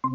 Good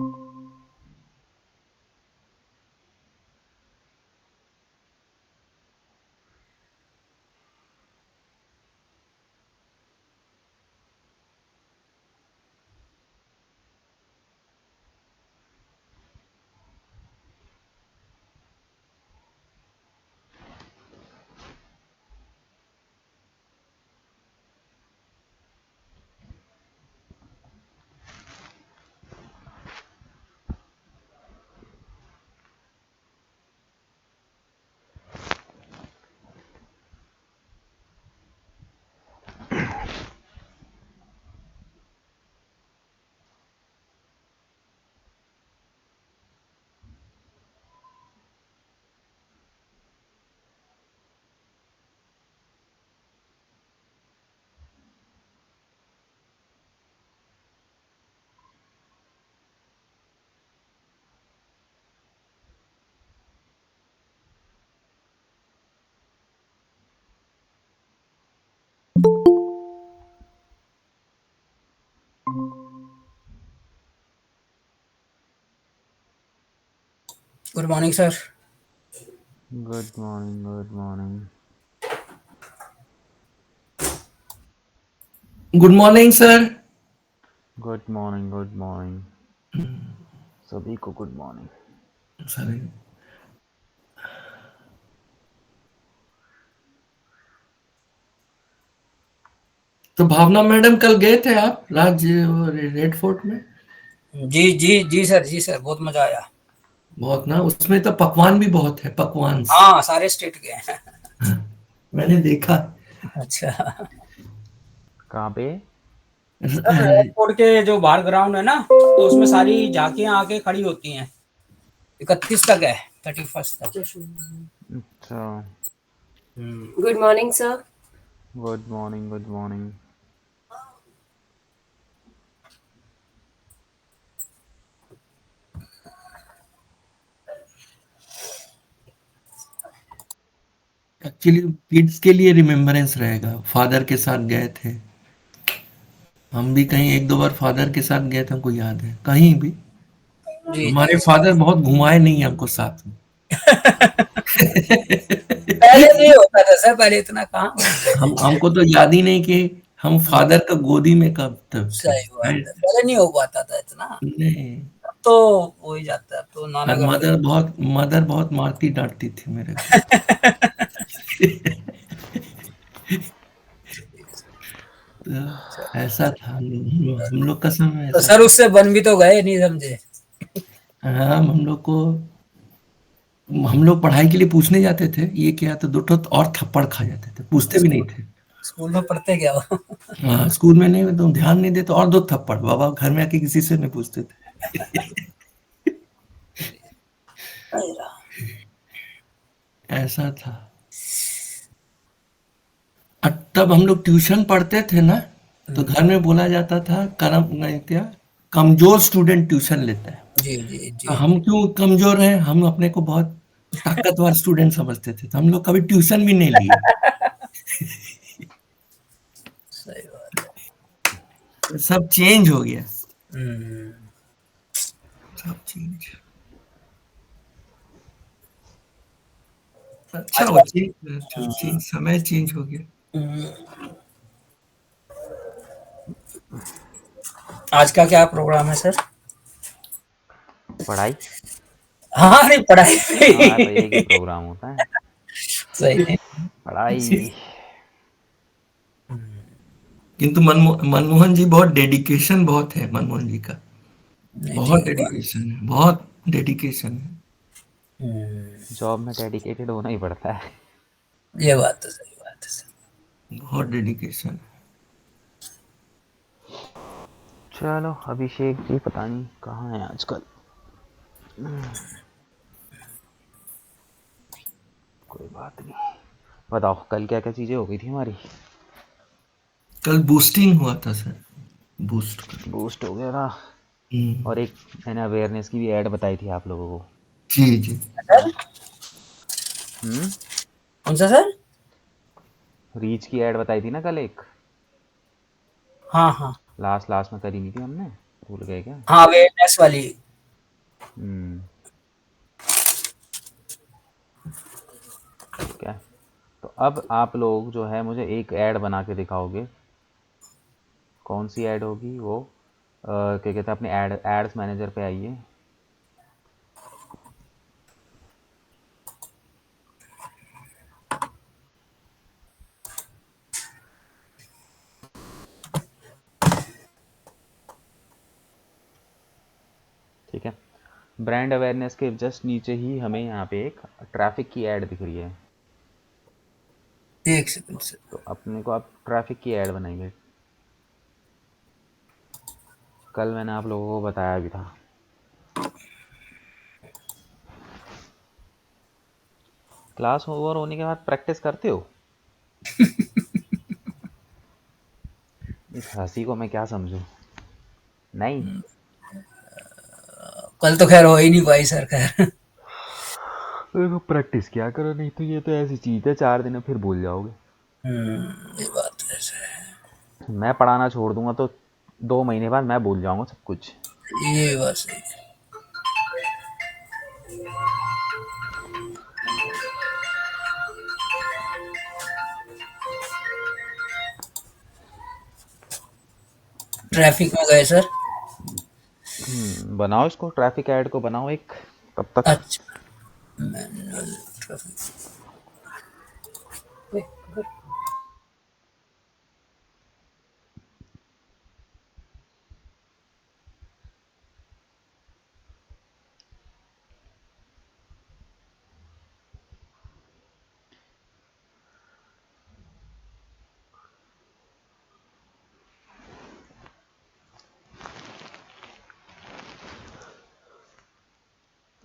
morning, sir. Good morning, good morning. Good morning sir. Good morning, good morning. सभी को good morning. Sir तो भावना madam कल गए थे आप रेड फोर्ट में? जी जी जी सर, जी सर, बहुत मजा आया। बहुत ना, उसमें तो पकवान भी बहुत है, पकवान। हाँ, सारे स्टेट के हैं। मैंने देखा। अच्छा कहाँ पे? सर, एयरपोर्ट के जो बाहर ग्राउंड है ना, तो उसमें सारी झांकियां आके खड़ी होती हैं। 31 तक है, 31 तक। अच्छा, good morning sir. Good morning, good morning. Actually kids के लिए रिमेम्बरेंस रहेगा, फादर के साथ गए थे हम भी, कहीं एक दो बार फादर के साथ गए थे, हमको याद है कहीं भी। जी जी। हमारे फादर बहुत घुमाए नहीं हमको साथ में। पहले नहीं होता था सर, पहले इतना कहाँ घूमते थे। हमको तो याद ही नहीं कि हम फादर का गोदी में कब तब थे। सही बात है, पहले नहीं हो पाता था इतना। नहीं। अब तो हो ही जाता है, अब तो नाना और घर पे। मदर बहुत मारती डांटती थी मेरे को। तो ऐसा था, हम लोग का समय तो ऐसा सर था। उससे बन भी तो गए, नहीं समझे। हाँ, हम लोग पढ़ाई के लिए पूछने जाते थे, ये क्या, तो दो ठो और थप्पड़ खा जाते थे, पूछते भी नहीं स्कूल थे। स्कूल में पढ़ते क्या हो। हाँ, स्कूल में नहीं, तुम ध्यान नहीं देते और दो थप्पड़, बाबा घर में आके किसी से नहीं पूछते थे। ऐसा था। तब हम लोग ट्यूशन पढ़ते थे ना, तो घर में बोला जाता था, करम नहीं क्या, कमजोर स्टूडेंट ट्यूशन लेता है। जी जी तो जी। हम क्यों कमजोर हैं, हम अपने को बहुत ताकतवर स्टूडेंट समझते थे, तो हम लोग कभी ट्यूशन भी नहीं लिए। सही बात है। तो सब चेंज हो गया, हम्म। सब चेंज। अच्छा आज वो का चेंज, समय चेंज हो गया। आज का क्या प्रोग्राम है सर? पढ़ाई। हाँ, नहीं पढ़ाई। हमारा तो एक ही प्रोग्राम होता है, सही है। पढ़ाई। किंतु मनमोहन जी बहुत डेडिकेशन बहुत है, मनमोहन जी का नहीं बहुत ठीक है। डेडिकेशन है, बहुत डेडिकेशन है। जॉब में डेडिकेटेड होना ही पड़ता है। ये बात तो सही बात है सर। बहुत डेडिकेशन है। चलो, अभिषेक जी पता नहीं कहाँ है आजकल। कोई बात नहीं। बताओ कल क्या क्या चीज़ें हो गई थी हमारी। कल बूस्टिंग हुआ था सर, बूस्ट कर। बूस्ट हो गया था, और एक मैंने अवेयरनेस की भी ऐड बताई थी आप लोगों को। जी जी। सर कौन सा सर? रीच की ऐड बताई थी ना कल एक, हाँ हाँ। लास्ट लास्ट में करी नहीं थी हमने भूल गए क्या? हाँ अवेयरनेस वाली। हम्म, ठीक है। तो अब आप लोग जो है मुझे एक ऐड बना के दिखाओगे। कौन सी ऐड होगी वो? क्या कहते हैं, अपने एड्स मैनेजर पे आइए। ठीक है, ब्रांड अवेयरनेस के जस्ट नीचे ही हमें यहाँ पे एक ट्रैफिक की ऐड दिख रही है। एक सेकंड से। तो अपने को आप ट्रैफिक की ऐड बनाएंगे। कल मैंने आप लोगों को बताया भी था। क्लास ओवर होने के बाद प्रैक्टिस करते हो? इस हंसी को मैं क्या समझूं? नहीं। कल तो खैर हो ही नहीं पाई सर खैर। देखो प्रैक्टिस क्या करो, नहीं तो ये तो ऐसी चीज़ है 4 दिन में फिर भूल जाओगे। ये बात तो ऐसा मैं पढ़ाना छोड़ दूंगा तो 2 महीने बाद मैं भूल जाऊंगा सब कुछ। है, ये बात सही है। ट्रैफिक में गए सर। बनाओ इसको, ट्रैफिक ऐड को बनाओ एक। तब तक अच्छा मैनुअल ट्रैफिक।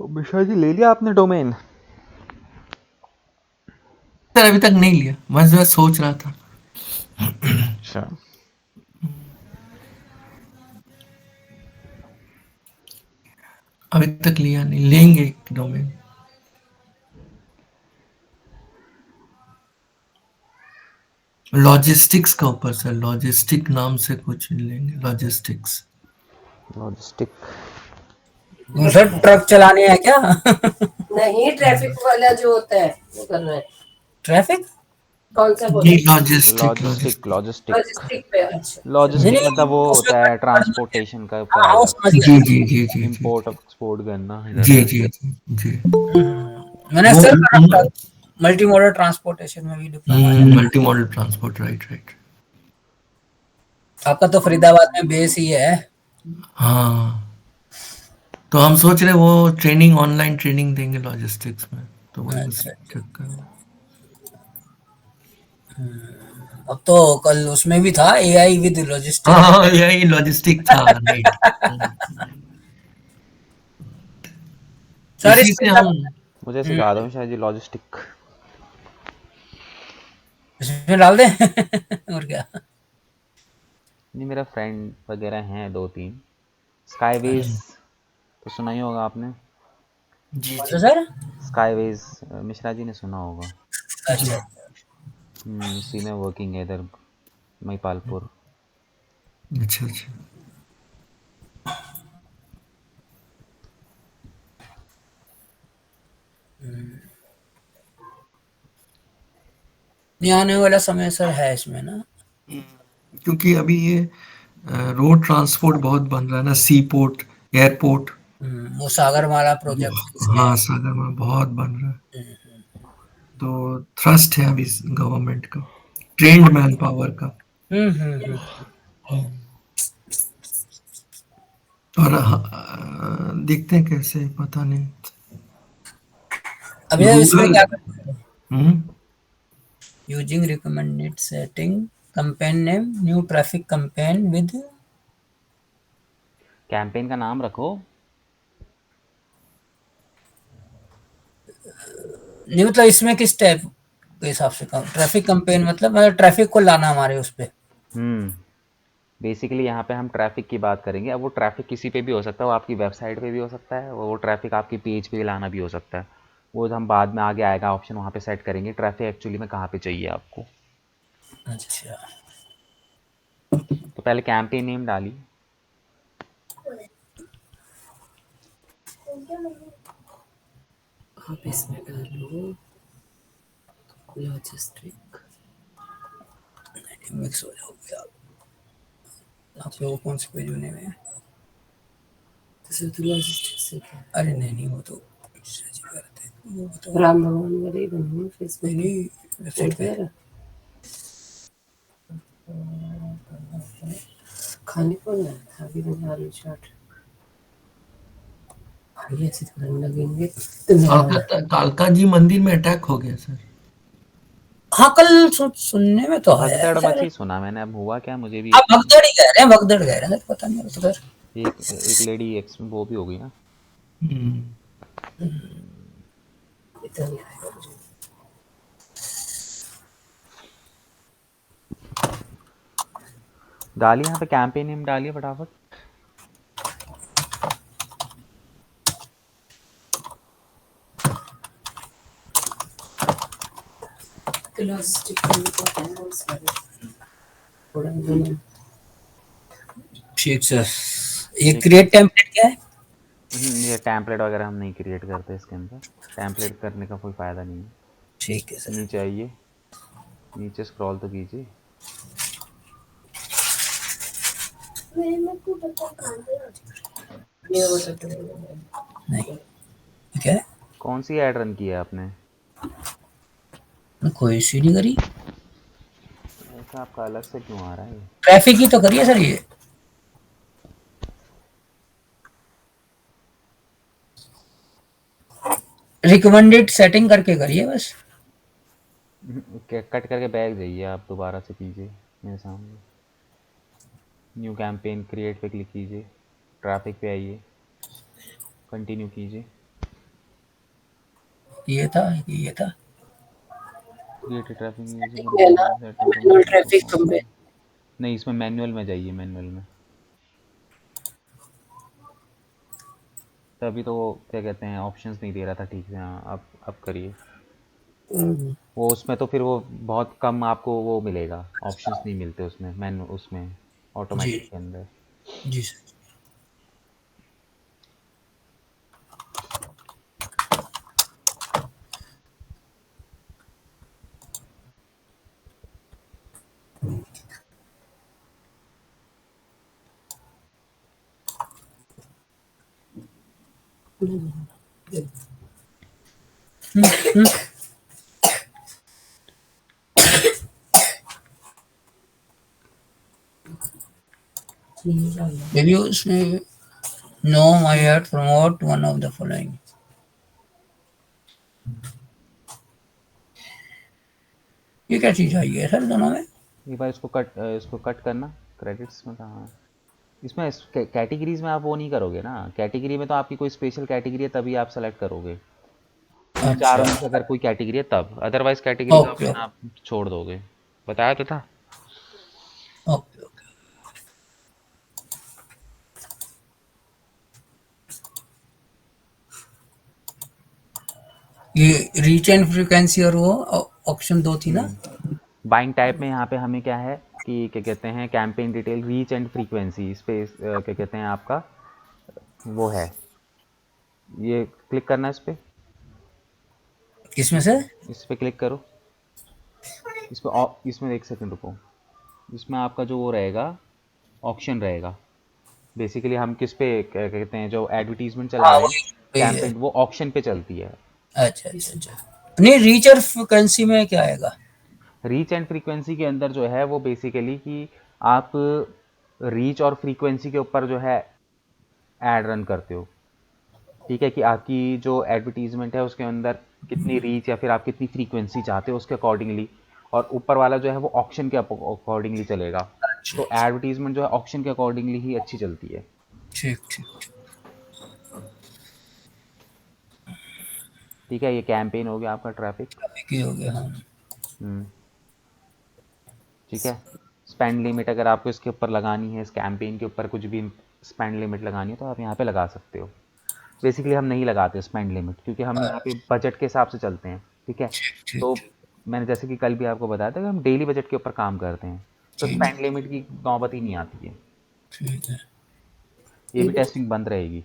तो मिश्रा जी ले लिया आपने डोमेन? सर अभी तक नहीं लिया, मैं सोच रहा था। अच्छा, अभी तक लिया नहीं, लेंगे डोमेन। लॉजिस्टिक्स का ऊपर सर, लॉजिस्टिक नाम से कुछ लेंगे, लॉजिस्टिक्स। लॉजिस्टिक। सर ट्रक चलाने हैं क्या? नहीं, ट्रैफिक वाला जो होता है वो कर रहे हैं। ट्रैफिक कौन सा बोला? नहीं, logistic logistic logistic. Logistic logistic पे। अच्छा अच्छा। नहीं लॉजिस्टिक नहीं मतलब वो उसमें होता है ट्रांसपोर्टेशन का ऊपर हाँ वो आएगा। समझ जी गया। जी जी जी जी इंपोर्ट एक्सपोर्ट करना इधर जी उधर। जी जी जी। मैंने वो सर करा था मल्टी मॉडल ट्रांसपोर्टेशन में भी डिप्लोमा है। Multi modal transport, right right. आपका तो फरीदाबाद में बेस ही है। हाँ, तो हम सोच रहे वो ट्रेनिंग, ऑनलाइन ट्रेनिंग देंगे लॉजिस्टिक्स में, तो वही उसी अच्छा चक्कर में। अब तो कल उसमें भी था एआई विद लॉजिस्टिक। हाँ यही लॉजिस्टिक था, राइट। सर उसी इसमें से हम। मुझे सिखा दो मिश्रा जी लॉजिस्टिक। इसमें डाल दें। और क्या। नहीं, मेरा फ्रेंड वगैरह हैं 2-3। स्काईवेज तो सुना ही होगा आपने। जी कौन सा जी सर? स्काईवेज मिश्रा जी ने सुना होगा। जी। अच्छा उसी में वर्किंग है इधर महिपालपुर। अच्छा अच्छा। नहीं आने वाला समय सर है इसमें ना। क्योंकि अभी ये रोड ट्रांसपोर्ट बहुत बन रहा है ना, सी पोर्ट, एयरपोर्ट। वो सागरमाला प्रोजेक्ट इसलिए। हाँ, सागर में बहुत बन रहा है, तो थ्रस्ट है अभी गवर्नमेंट का, ट्रेंड मैन पावर का। हम्म। और देखते हैं कैसे, पता नहीं। अभी इसमें रूरल। क्या hmm. Using recommended setting campaign name new traffic campaign with. Campaign का नाम रखो। नहीं मतलब इसमें किस टाइप के हिसाब से ट्रैफिक कैंपेन मतलब ट्रैफिक को लाना हमारे उस पे। बेसिकली यहाँ पे हम ट्रैफिक की बात करेंगे। अब वो ट्रैफिक किसी पे भी हो सकता है, वो आपकी वेबसाइट पे भी हो सकता है, वो ट्रैफिक आपकी पेज पे लाना भी हो सकता है। वो हम बाद में आगे आएगा ऑप्शन, वहाँ पे सेट करेंगे ट्रैफिक एक्चुअली में कहाँ पे चाहिए आपको। अच्छा तो पहले कैंपेन नेम डालिए। आप इसमें डालो लॉजिस्टिक, मिक्स हो जाओगे आप। आपके वो कौन से पेज होने में है? तो लॉजिस्टिक से क्या? अरे नहीं वो तो सर्च करते हैं, वो बताओ। राम भगवान वाले ही बने फेसबुक नहीं वेबसाइट पे खाने को ना था अभी मैंने आलू चाट भाई ऐसे तो रंग लगेंगे तो कालका जी मंदिर में अटैक हो गया सर। हाँ कल सुनने में तो आया भगदड़ है। मच ही सुना मैंने, अब हुआ क्या मुझे भी आप भगदड़ ही कह रहे हैं, भगदड़ कह रहे हैं, पता नहीं तो सर। एक लेडी वो भी हो गई ना। इतना नहीं आएगा मुझे। डालिए यहाँ पे कैंपेन नेम डालिए फटाफट। तो लॉजिस्टिक करने को है बहुत सारे थोड़ा मैंने ठीक सर। ये क्रिएट टेम्पलेट क्या है? ये टेम्पलेट वगैरह हम नहीं क्रिएट करते इसके अंदर, टेम्पलेट करने का कोई फ़ायदा नहीं है। ठीक है सर। नीचे आइए, नीचे स्क्रॉल तो कीजिए। नहीं क्या है? कौन सी ऐड रन की है आपने? कोई इश्यू नहीं करी, ऐसा आपका अलग से क्यों आ रहा है? ट्रैफिक ही तो करिए सर ये। रिकमेंडेड सेटिंग करके करिए बस। कट करके बैग जाइए आप, दोबारा से कीजिए मेरे सामने। न्यू कैंपेन क्रिएट पे क्लिक कीजिए, ट्रैफिक पे आइए, कंटिन्यू कीजिए। ये था क्रिएट ट्रैफिक है ना मैनुअल ट्रैफिक कम है। नहीं, इसमें मैनुअल में जाइए, मैनुअल में। तभी तो वो क्या कहते हैं ऑप्शंस नहीं दे रहा था ठीक से। हाँ अब करिए। वो उसमें तो फिर वो बहुत कम आपको वो मिलेगा, ऑप्शंस नहीं मिलते उसमें, मैनु उसमें ऑटोमेटिक जी के अंदर। जी सर। रिव्यूज में no my ad promote one of the following. ये क्या चीज आई है सर दोनों में? एक बार इसको कट करना। क्रेडिट्स में कहाँ है? इसमें कैटेगरीज में आप वो नहीं करोगे ना, कैटेगरी में तो आपकी कोई स्पेशल कैटेगरी है तभी आप सेलेक्ट करोगे। इन अच्छा चारों में से अगर कोई कैटेगरी है तब, अदरवाइज कैटेगरी का ओके ऑप्शन आप छोड़ दोगे। बताया तो था। Okay okay. ये रीच एंड फ्रीक्वेंसी और वो ऑप्शन दो थी ना? बाइंग टाइप में यहाँ पे हमें क्या है कि क्या कहते हैं campaign detail reach and frequency, इस पे क्या कहते हैं आपका वो है, ये क्लिक करना है इस पे। किसमें से? इस पे क्लिक करो, इसमें एक सेकंड रुको। इसमें आपका जो वो रहेगा ऑप्शन रहेगा। बेसिकली हम किस पे क्या कहते हैं जो एडवर्टीजमेंट चला हाँ रहे हैं वही है। कैंपेन, वो ऑप्शन पे चलती है। अच्छा अच्छा अच्छा। नहीं रीच और फ्रीक्वेंसी में क्या आएगा? रीच एंड फ्रीक्वेंसी के अंदर जो है वो बेसिकली कि आप रीच और फ्रीक्वेंसी के ऊपर जो है ऐड रन करते हो। ठीक है, कि आपकी जो एडवर्टीजमेंट है उसके अंदर कितनी रीच या फिर आप कितनी फ्रीक्वेंसी चाहते हो उसके अकॉर्डिंगली, और ऊपर वाला जो है वो ऑप्शन के अकॉर्डिंगली चलेगा। अच्छा तो एडवर्टीजमेंट जो है ऑप्शन के अकॉर्डिंगली ही अच्छी चलती है। ठीक ठीक ठीक। ठीक है, ये कैंपेन हो गया आपका ट्रैफिक। एक ही हो गया हाँ। ठीक है, स्पेंड लिमिट अगर आपको इसके ऊपर लगानी है, इस कैंपेन के ऊपर कुछ भी स्पेंड लिमिट लगानी है तो आप यहाँ पे लगा सकते हो। बेसिकली हम नहीं लगाते स्पेंड लिमिट क्योंकि हम यहाँ पे बजट के हिसाब से चलते हैं। ठीक है, ठीक ठीक तो ठीक। मैंने जैसे कि कल भी आपको बताया था कि हम डेली बजट के ऊपर काम करते हैं, तो ठीक स्पेंड लिमिट की नौबत ही नहीं आती है। ठीक है। ये भी टेस्टिंग बंद रहेगी।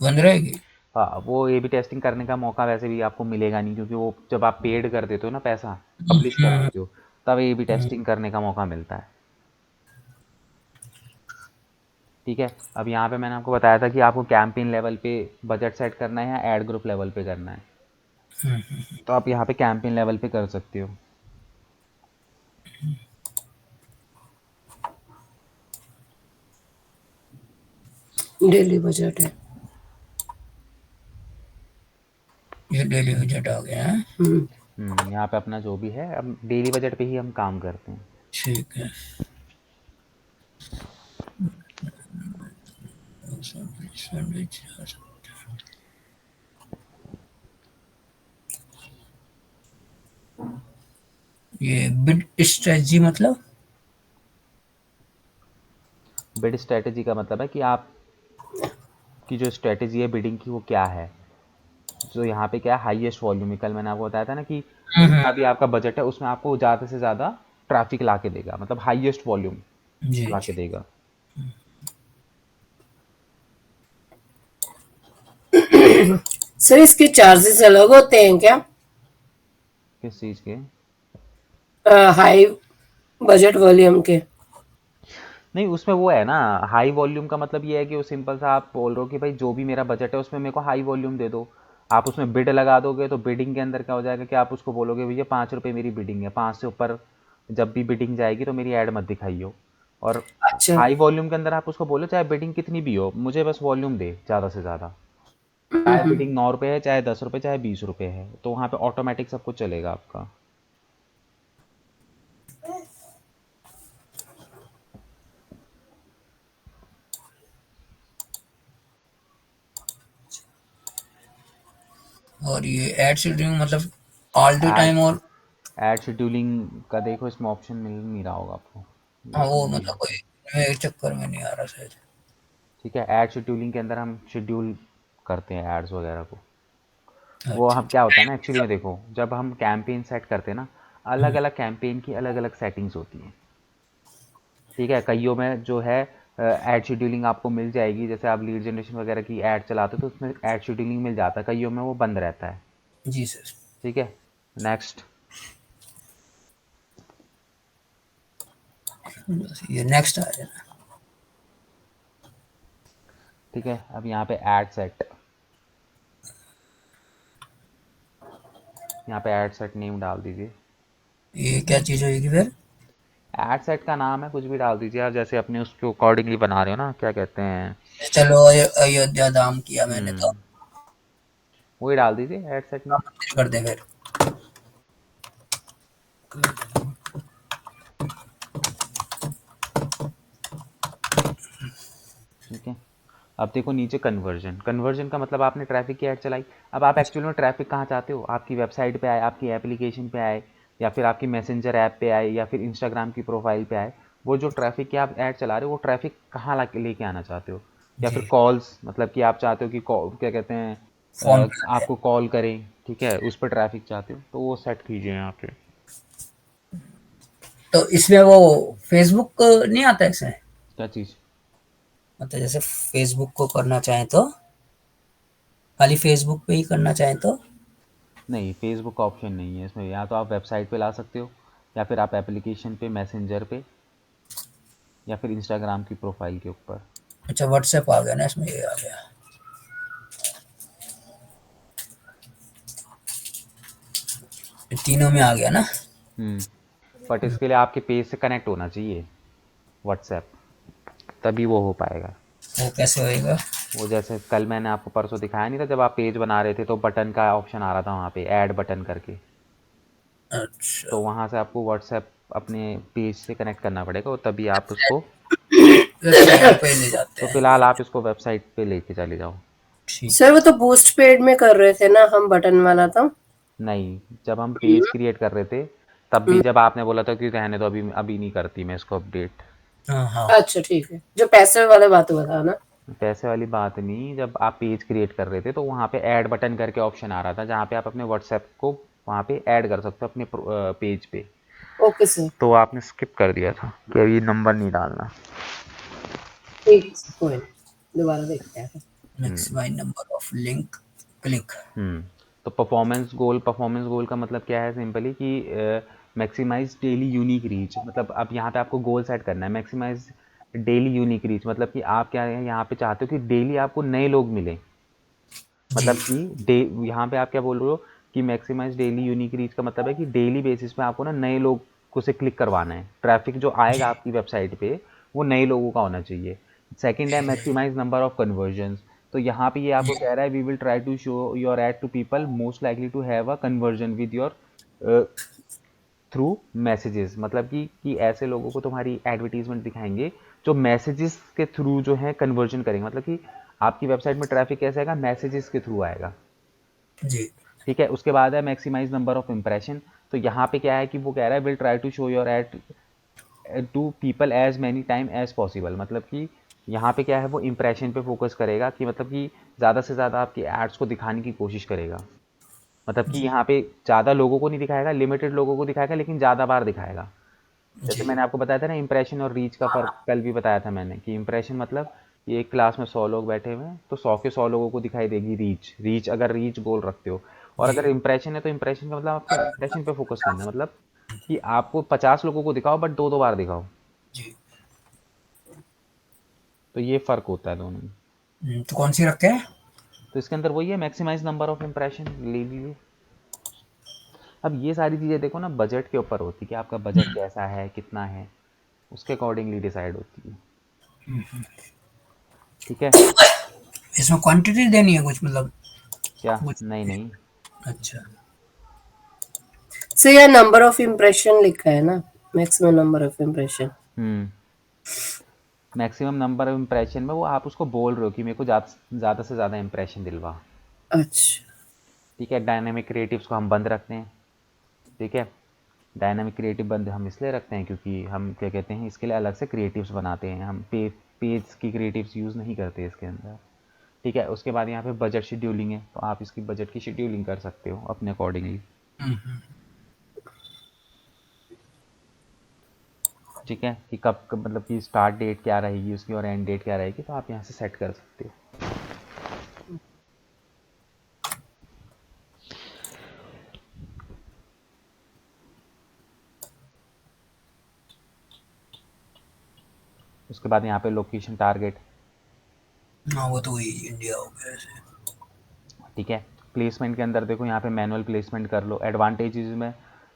बंद रहेगी? हाँ, वो ए बी टेस्टिंग करने का मौका वैसे भी आपको मिलेगा नहीं, क्योंकि वो जब आप पेड कर देते हो ना, पैसा पब्लिश कर देते हो, तब ए बी टेस्टिंग करने का मौका मिलता है। ठीक है, अब यहाँ पे मैंने आपको बताया था कि आपको कैंपेन लेवल पे बजट सेट करना है या एड ग्रुप लेवल पे करना है, तो आप यहाँ पे कैंपेन लेवल पे कर सकते हो। डेली बजट है। ये डेली बजट आ गया है। यहाँ पे अपना जो भी है, अब डेली बजट पे ही हम काम करते हैं। ठीक है। ये बिड स्ट्रेटजी मतलब? बिड स्ट्रेटेजी का मतलब है कि आप की जो स्ट्रेटेजी है बिडिंग की वो क्या है। जो यहाँ पे क्या है, हाईएस्ट वॉल्यूम। कल मैंने आपको बताया था ना कि जितना भी आपका बजट है उसमें आपको ज़्यादा से ज़्यादा ट्रैफिक ला के देगा, मतलब हाईएस्ट वॉल्यूम जी ला जी। के देगा। सर इसके चार्जेस अलग होते हैं क्या? किस चीज़ के? हाई बजट वॉल्यूम के? नहीं, उसमें वो है ना, हाई वॉल्यूम का मतलब ये है कि वो सिंपल सा आप बोल रहे हो कि भाई जो भी मेरा बजट है उसमें मेरे को हाई वॉल्यूम दे दो। आप उसमें बिड लगा दोगे तो बिडिंग के अंदर क्या हो जाएगा कि आप उसको बोलोगे भैया 5 रुपये मेरी बिडिंग है, 5 से ऊपर जब भी बिडिंग जाएगी तो मेरी ऐड मत दिखाइयो। और अच्छा। हाई वॉल्यूम के अंदर आप उसको बोलो चाहे बिडिंग कितनी भी हो, मुझे बस वॉल्यूम दे ज़्यादा से ज़्यादा। चाहे बिडिंग 9 रुपये है, चाहे 10 रुपये, चाहे 20 रुपये है, तो वहाँ पे ऑटोमेटिक सब कुछ चलेगा आपका। और ये एड शेड्यूलिंग मतलब ऑल द एड टाइम और? एड शेड्यूलिंग का देखो इसमें ऑप्शन मिल नहीं रहा होगा आपको, हाँ, देखो वो मैं मतलब यहाँ पे। कोई मेरे चक्कर में नहीं आ रहा शायद। ठीक है, एड शेड्यूलिंग के अंदर हम शेड्यूल करते हैं एड्स वगैरह को। वो अच्छा हम क्या होता है ना, एक्चुअली में देखो, जब हम कैंपेन सेट करते हैं ना, अलग अलग कैंपेन की अलग अलग सेटिंग्स होती हैं। ठीक है, कईयों में जो है एड शेड्यूलिंग आपको मिल जाएगी, जैसे आप लीड जनरेशन वगैरह की ऐड चलाते हो तो उसमें एड शेड्यूलिंग मिल जाता है, कईयों में वो बंद रहता है। जी सर। ठीक है, नेक्स्ट। बस ये नेक्स्ट आ जाना। ठीक है, अब यहाँ पे ऐड सेट, यहाँ पे ऐड सेट नेम डाल दीजिए। ये क्या चीज़ होगी फिर? ऐड सेट का नाम है कुछ भी डाल दीजिए आप, जैसे अपने उसके अकॉर्डिंगली बना रहे हो ना, क्या कहते हैं। चलो अयोध्या धाम किया मैंने तो। वही डाल दीजिए ऐड सेट में। मंदिर कर दें फिर। ठीक है, अब देखो नीचे कन्वर्जन। कन्वर्जन का मतलब आपने ट्रैफिक की ऐड चलाई, अब आप एक्चुअल में ट्रैफिक कहाँ चाहते हो, आपकी वेबसाइट पे आए, आपकी एप्लीकेशन पे आए, या फिर आपकी मैसेंजर ऐप पे आए, या फिर इंस्टाग्राम की प्रोफाइल पे आए। वो जो ट्रैफिक की आप ऐड चला रहे हो वो ट्रैफिक कहाँ लेके आना चाहते हो। या फिर जी। कॉल्स, मतलब कि आप चाहते हो कि क्या कहते हैं, फोन पे। आपको कॉल करें, ठीक है, उस पर ट्रैफिक चाहते हो तो वो सेट कीजिए यहाँ पे। तो इसमें वो फेसबुक नहीं आता है इसमें? क्या चीज़? मतलब जैसे फेसबुक को करना चाहें तो, खाली फेसबुक पे ही करना चाहें तो? नहीं, फेसबुक का ऑप्शन नहीं है इसमें, या तो आप वेबसाइट पे ला सकते हो, या फिर आप एप्लीकेशन पे, मैसेंजर पे, या फिर इंस्टाग्राम की प्रोफाइल के ऊपर। अच्छा व्हाट्सएप आ गया ना इसमें, ये आ गया। ये तीनों में आ गया ना? बट इसके लिए आपके पेज से कनेक्ट होना चाहिए व्हाट्सएप, तभी वो हो पाएगा। वो कैसे होएगा? वो जैसे कल मैंने आपको परसों दिखाया नहीं था, जब आप पेज बना रहे थे तो बटन का ऑप्शन आ रहा था वहाँ पे, ऐड बटन करके, अच्छा। तो वहाँ से आपको व्हाट्सएप अपने पेज से कनेक्ट करना पड़ेगा, और तभी आप उसको। वेबसाइट पे ले जाते तो हैं। फिलहाल आप इसको वेबसाइट पे लेके चले जाओ। ठीक। सर वो तो बूस्ट पेड में कर रहे थे ना हम, बटन वाला तो। नहीं, जब हम पेज क्रिएट कर रहे थे तब भी जब आपने बोला था कि रहने दो, अभी अभी नहीं करती मैं इसको अपडेट। हाँ हाँ। अच्छा ठीक है, जो पैसे वाले बात बता ना। पैसे वाली बात नहीं, जब आप पेज क्रिएट कर रहे थे तो वहाँ पे ऐड बटन करके ऑप्शन आ रहा था, जहाँ पे आप अपने व्हाट्सएप को वहाँ पे ऐड कर सकते हो अपने पेज पे। Okay sir. तो आपने स्किप कर दिया था कि अभी नंबर नहीं डालना। ठीक है सर, कोई नहीं, दोबारा देखते हैं। Maximize number of link click. तो परफॉर्मेंस गोल का मतलब क्या है? सिंपली कि मैक्सिमाइज डेली यूनिक रीच, मतलब अब यहाँ पे आपको गोल सेट करना है। मैक्सिमाइज डेली यूनिक रीच मतलब कि आप क्या है यहाँ पे चाहते हो कि डेली आपको नए लोग मिले, मतलब कि यहाँ पे आप क्या बोल रहे हो कि मैक्सिमाइज डेली यूनिक रीच का मतलब है कि डेली बेसिस पे आपको ना नए लोग को से क्लिक करवाना है। ट्रैफिक जो आएगा आपकी वेबसाइट पे वो नए लोगों का होना चाहिए। सेकंड है मैक्सिमाइज नंबर ऑफ कन्वर्जन्स। तो यहाँ पे ये आपको कह रहा है we will try to show your ad to people most likely to have a conversion with your through messages, मतलब कि ऐसे लोगों को तुम्हारी एडवर्टीजमेंट दिखाएंगे जो मैसेजेस के थ्रू जो है कन्वर्जन करेंगे। मतलब कि आपकी वेबसाइट में ट्रैफिक कैसे आएगा? मैसेजेस के थ्रू आएगा। जी ठीक है। उसके बाद है मैक्सिमाइज नंबर ऑफ इंप्रेशन। तो यहाँ पे क्या है कि वो कह रहा है will try to show your ad to people as many time as possible, मतलब कि यहाँ पे क्या है वो इंप्रेशन पे फोकस करेगा कि मतलब कि ज़्यादा से ज़्यादा आपकी एड्स को दिखाने की कोशिश करेगा। मतलब कि यहाँ पे ज़्यादा लोगों को नहीं दिखाएगा, लिमिटेड लोगों को दिखाएगा, लेकिन ज़्यादा बार दिखाएगा। जैसे जी मैंने आपको बताया था ना इंप्रेशन और रीच का फ़र्क, कल भी बताया था मैंने कि इंप्रेशन मतलब कि एक क्लास में 100 लोग बैठे हुए हैं तो 100 के 100 लोगों को दिखाई देगी रीच अगर रीच गोल रखते हो। और जी अगर इंप्रेशन है तो इंप्रेशन का मतलब आपको इंप्रेशन पे फोकस करना है, मतलब कि आपको 50 लोगों को दिखाओ बट 2-2 बार दिखाओ। जी। तो ये फ़र्क होता है दोनों में। तो कौन सी रखते हैं? तो इसके अंदर वही है मैक्सिमाइज नंबर ऑफ इंप्रेशन, ले लीजिए। अब ये सारी चीज़ें देखो ना बजट के ऊपर होती है कि आपका बजट कैसा है, कितना है, उसके अकॉर्डिंगली डिसाइड होती है। ठीक है। इसमें क्वांटिटी देनी है कुछ, मतलब क्या? कुछ? नहीं नहीं। अच्छा सो यह नंबर ऑफ इम्प्रेशन लिखा है ना, maximum number of impression. Maximum number of impression में वो आप उसको बोल रहे हो कि मेरे को ज़्यादा से ज़्यादा इम्प्रेशन दिलवा। अच्छा ठीक है। डायनामिक क्रिएटिव्स को हम बंद रखते हैं। ठीक है। डायनामिक क्रिएटिव बंद हम इसलिए रखते हैं क्योंकि हम क्या कहते हैं इसके लिए अलग से क्रिएटिव्स बनाते हैं। हम पेज की क्रिएटिव्स यूज़ नहीं करते इसके अंदर। ठीक है। उसके बाद यहाँ पे बजट शेड्यूलिंग है, तो आप इसकी बजट की शेड्यूलिंग कर सकते हो अपने अकॉर्डिंगली। ठीक है। कि कब मतलब कि स्टार्ट डेट क्या रहेगी उसकी और एंड डेट क्या रहेगी, तो आप यहाँ से सेट कर सकते हो। उसके बाद यहाँ पे लोकेशन टारगेट। हाँ वो तो वही इंडिया हो गया ऐसे। ठीक है। प्लेसमेंट के अंदर देखो यहाँ पे मैनुअल प्लेसमेंट कर लो। एडवांटेजेस में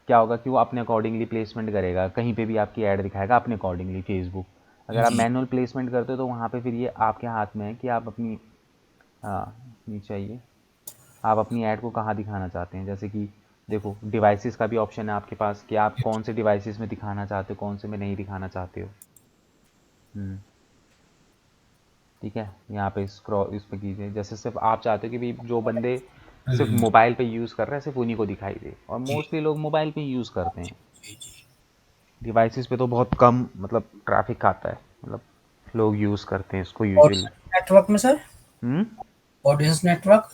क्या होगा कि वो अपने अकॉर्डिंगली प्लेसमेंट करेगा, कहीं पे भी आपकी ऐड दिखाएगा अपने अकॉर्डिंगली फेसबुक। अगर आप जी मैनुअल प्लेसमेंट करते हो तो वहाँ पे फिर ये आपके हाथ में है कि आप अपनी, हाँ नीचे आइए, आप अपनी ऐड को कहाँ दिखाना चाहते हैं। जैसे कि देखो डिवाइसेस का भी ऑप्शन है आपके पास कि आप कौन से डिवाइसेस में दिखाना चाहते हो, कौन से में नहीं दिखाना चाहते हो। ठीक है। यहाँ पे स्क्रॉल इस पर कीजिए, जैसे सिर्फ आप चाहते हो कि भाई जो बंदे सिर्फ मोबाइल पे यूज़ कर रहे हैं सिर्फ उन्हीं को दिखाई दे, और जी मोस्टली लोग मोबाइल पे यूज़ करते हैं। जी जी। डिवाइसेस पे तो बहुत कम मतलब ट्रैफिक आता है, मतलब लोग यूज़ करते हैं इसको और यूजुअली। नेटवर्क में sir, audience network.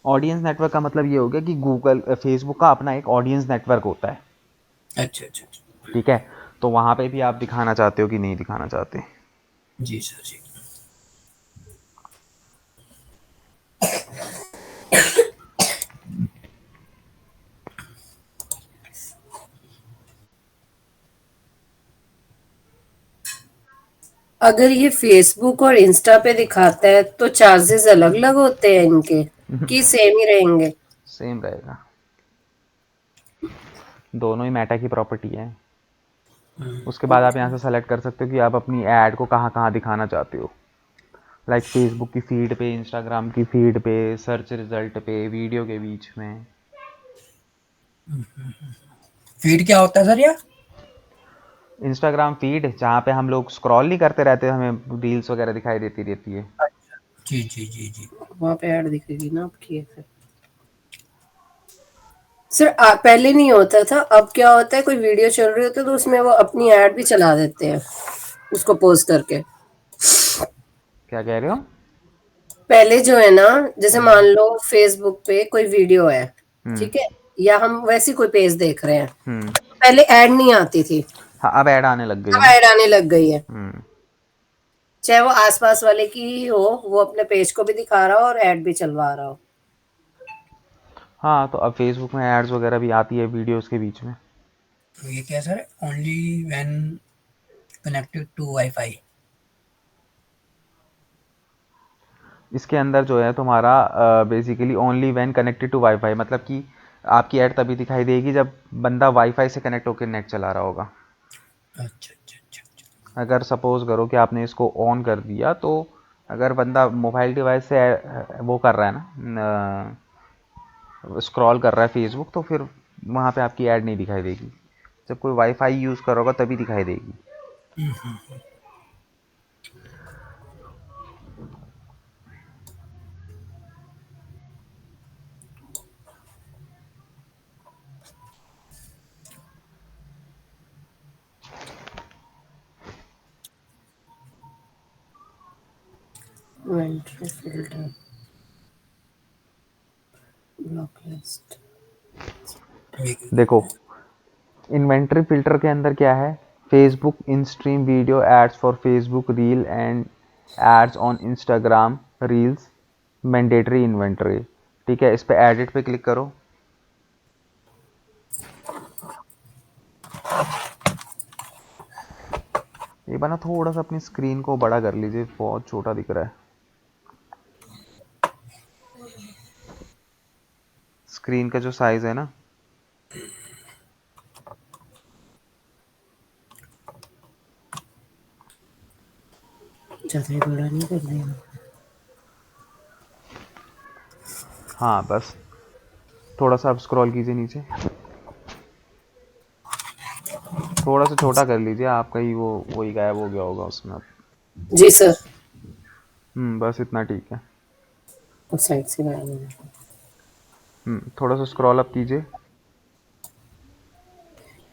Audience network का मतलब ये हो गया कि गूगल फेसबुक का अपना एक ऑडियंस नेटवर्क होता है। अच्छा अच्छा अच्छा। ठीक है। तो वहाँ पे भी आप दिखाना चाहते हो कि नहीं दिखाना चाहते। जी सर जी। अगर ये फेसबुक और इंस्टा पे दिखाता है तो चार्जेस अलग अलग होते हैं इनके कि सेम ही रहेंगे? सेम रहेगा, दोनों ही मेटा की प्रॉपर्टी है। उसके बाद आप यहाँ से सेलेक्ट कर सकते हो कि आप अपनी ऐड को कहाँ कहाँ दिखाना चाहते हो, लाइक फेसबुक की फीड पे, इंस्टाग्राम की फीड पे, सर्च रिजल्ट पे, वीडियो के बीच में। फीड क्या होता है सर यार? इंस्टाग्राम फीड जहाँ पे हम लोग स्क्रॉल नहीं करते रहते, हमें रील्स वगैरह दिखाई देती रहती है। जी जी जी जी। वहां पे ऐड दिखेगी ना आपकी ऐसे। सर पहले नहीं होता था, अब क्या होता है कोई वीडियो चल रही होती है तो उसमें वो अपनी ऐड भी चला देते हैं उसको पोस्ट करके। क्या कह रहे हो? पहले जो है ना, जैसे मान लो फेसबुक पे कोई वीडियो है, हम्म ठीक है, या हम वैसे कोई पेज देख रहे हैं, हम्म। पहले ऐड नहीं आती थी, हाँ अब ऐड आने लग गई अब है ना। ऐड आने लग गई है। हम्म। चाहे वो आसपास वाले की ही हो, वो अपने पेज को भी दिखा रहा हो और ऐड भी चलवा रहा हो। हाँ, तो अब फेसबुक में एड्स वगैरह भी आती है वीडियोस के बीच में। तो ये क्या sir, only when connected to wifi. इसके अंदर जो है तुम्हारा basically only when connected to wifi, मतलब कि आपकी ऐड तभी दिखाई देगी जब बंदा वाईफाई से कनेक्ट होकर नेट चला रहा होगा। अच्छा अच्छा अच्छा अच्छा। अगर सपोज करो कि आपने इसको ऑन कर दिया, तो अगर बंदा मोबाइल डिवाइस से वो कर रहा है ना, स्क्रॉल कर रहा है फेसबुक, तो फिर वहाँ पे आपकी ऐड नहीं दिखाई देगी। जब कोई वाईफाई यूज़ कर रहा होगा तभी दिखाई देगी। Inventory filter, block list. देखो, इन्वेंटरी फिल्टर के अंदर क्या है, Facebook in stream video ads for Facebook reel and ads on Instagram reels mandatory inventory. ठीक है, इस पे एडिट पे क्लिक करो। ये बना थोड़ा सा अपनी स्क्रीन को बड़ा कर लीजिए, बहुत छोटा दिख रहा है। स्क्रीन का जो साइज है ना, ज्यादा ही बड़ा नहीं कर दिया। हाँ बस थोड़ा सा आप स्क्रॉल कीजिए नीचे, थोड़ा सा छोटा कर लीजिए, आपका ही वो वही गायब हो गया होगा उसमें अब। जी सर, बस इतना ठीक है। उस साइड से गायब हो गया। थोड़ा सा स्क्रॉल अप कीजिए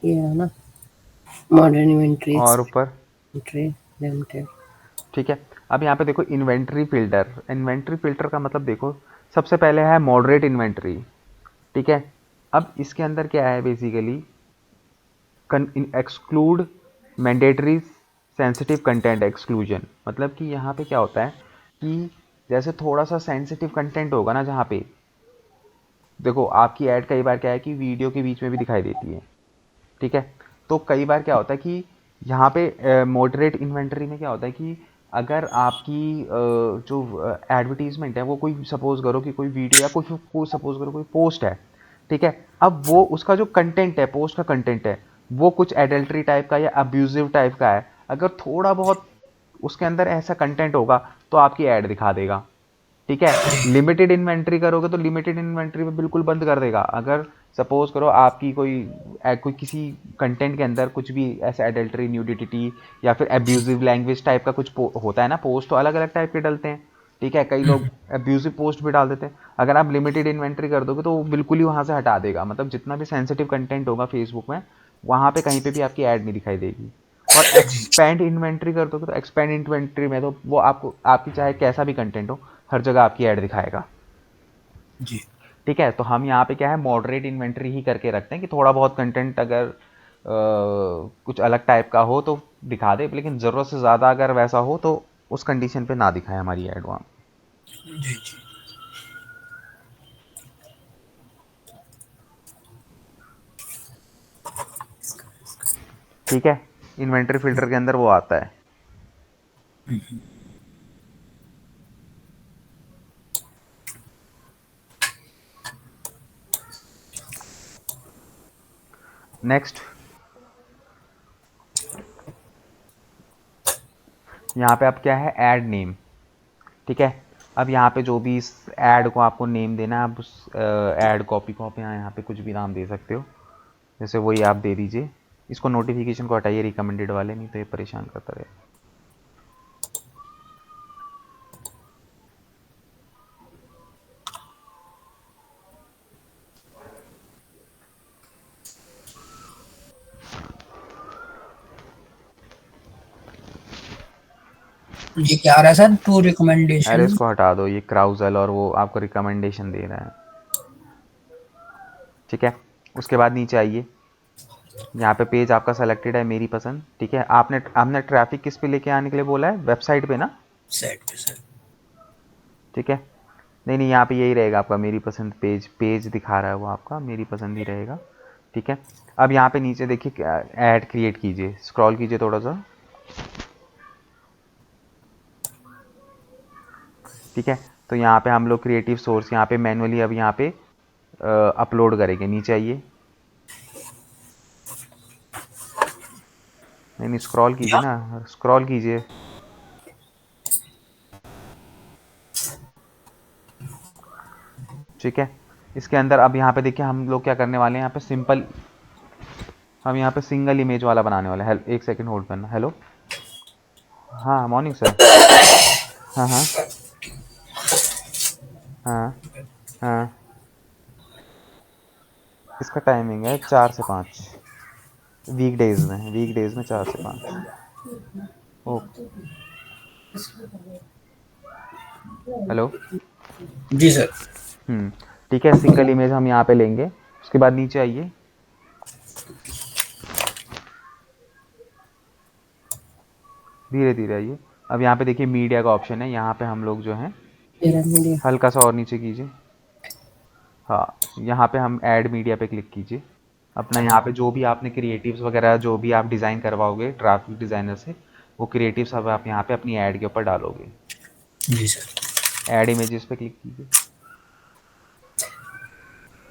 ये है ना, मॉडर्न इन्वेंटरी, और ऊपर। Inventory limited. ठीक है, अब यहाँ पे देखो इन्वेंट्री फिल्टर। इन्वेंट्री फिल्टर का मतलब देखो, सबसे पहले है मॉडरेट इन्वेंट्री। ठीक है, अब इसके अंदर क्या है basically, exclude mandatory sensitive content exclusion. मतलब कि यहाँ पे क्या होता है कि जैसे थोड़ा सा सेंसिटिव कंटेंट होगा ना, जहाँ पे देखो आपकी ऐड कई बार क्या है कि वीडियो के बीच में भी दिखाई देती है। ठीक है, तो कई बार क्या होता है कि यहाँ पे मॉडरेट इन्वेंटरी में क्या होता है कि अगर आपकी जो एडवर्टीजमेंट है वो कोई सपोज करो कि कोई वीडियो या कोई सपोज करो कोई पोस्ट है। ठीक है, अब वो उसका जो कंटेंट है, पोस्ट का कंटेंट है, वो कुछ एडल्ट्री टाइप का या अब्यूजिव टाइप का है, अगर थोड़ा बहुत उसके अंदर ऐसा कंटेंट होगा तो आपकी ऐड दिखा देगा। ठीक है, लिमिटेड इन्वेंट्री करोगे तो लिमिटेड इन्वेंट्री में बिल्कुल बंद कर देगा। अगर सपोज करो आपकी कोई किसी कंटेंट के अंदर कुछ भी ऐसा एडल्ट्री, न्यूडिटी या फिर एब्यूजिव लैंग्वेज टाइप का कुछ होता है ना, पोस्ट तो अलग अलग टाइप के डलते हैं। ठीक है, कई लोग एब्यूजिव पोस्ट भी डाल देते हैं। अगर आप लिमिटेड इन्वेंट्री कर दोगे तो वो बिल्कुल ही वहाँ से हटा देगा। मतलब जितना भी सेंसिटिव कंटेंट होगा फेसबुक में, वहाँ पे कहीं पे भी आपकी ऐड नहीं दिखाई देगी। और एक्सपेंड इन्वेंट्री कर दोगे तो एक्सपेंड इन्वेंट्री में तो वो आपको आपकी चाहे कैसा भी कंटेंट हो, हर जगह आपकी ऐड दिखाएगा। जी। ठीक है, तो हम यहाँ पे क्या है मॉडरेट इन्वेंट्री ही करके रखते हैं कि थोड़ा बहुत कंटेंट अगर कुछ अलग टाइप का हो तो दिखा दे, लेकिन ज़रूरत से ज़्यादा अगर वैसा हो तो उस कंडीशन पे ना दिखाए हमारी ऐड वहाँ। जी जी। ठीक है, इन्वेंट्री फिल्टर के अंदर वो आता है। नेक्स्ट, यहाँ पे अब क्या है ऐड नेम। ठीक है, अब यहाँ पे जो भी इस ऐड को आपको नेम देना है, आप उस ऐड कॉपी को आप यहाँ पे कुछ भी नाम दे सकते हो। जैसे वही आप दे दीजिए। इसको नोटिफिकेशन को हटाइए रिकमेंडेड वाले, नहीं तो ये परेशान करता रहेगा। ये क्या आ रहा है सर, टू अरे रिकमेंडेशन? इसको हटा दो, ये क्राउजल और वो आपको रिकमेंडेशन दे रहा है। ठीक है, उसके बाद नीचे आइए, यहाँ पे पेज आपका सेलेक्टेड है, मेरी पसंद, ठीक है। आपने ट्रैफिक किस पे लेके आने के लिए बोला है, वेबसाइट पे ना? सेट पे सर। ठीक है, नहीं नहीं, यहाँ पे यही रहेगा आपका मेरी पसंद पेज, पेज दिखा रहा है वो आपका मेरी पसंद ही रहेगा, ठीक है। अब यहाँ पे नीचे देखिए ऐड क्रिएट कीजिए, स्क्रॉल कीजिए थोड़ा सा, ठीक है। तो यहाँ पे हम लोग क्रिएटिव सोर्स यहाँ पे मैनुअली अब यहाँ पे अपलोड करेंगे, नीचे आइए, नहीं नहीं स्क्रॉल कीजिए ना, स्क्रॉल कीजिए, ठीक है। इसके अंदर अब यहाँ पे देखिए हम लोग क्या करने वाले हैं, यहाँ पे सिंपल हम यहाँ पे सिंगल इमेज वाला बनाने वाले हैं। एक सेकंड होल्ड करना, हेलो, हाँ मॉर्निंग सर, हाँ हाँ हाँ हाँ, इसका टाइमिंग है 4 से 5, वीकडेज में 4 से 5। ओके, हेलो, जी सर। ठीक है। सिंगल इमेज हम यहाँ पे लेंगे, उसके बाद नीचे आइए, धीरे धीरे आइए। अब यहाँ पे देखिए मीडिया का ऑप्शन है, यहाँ पे हम लोग जो है हल्का सा और नीचे कीजिए, हाँ यहाँ पे हम ऐड मीडिया पे क्लिक कीजिए। अपना यहाँ पे जो भी आपने क्रिएटिव्स वगैरह जो भी आप डिज़ाइन करवाओगे ग्राफिक डिज़ाइनर से, वो क्रिएटिव्स सब आप यहाँ पे अपनी ऐड के ऊपर डालोगे। जी सर। ऐड इमेजेस पे क्लिक कीजिए।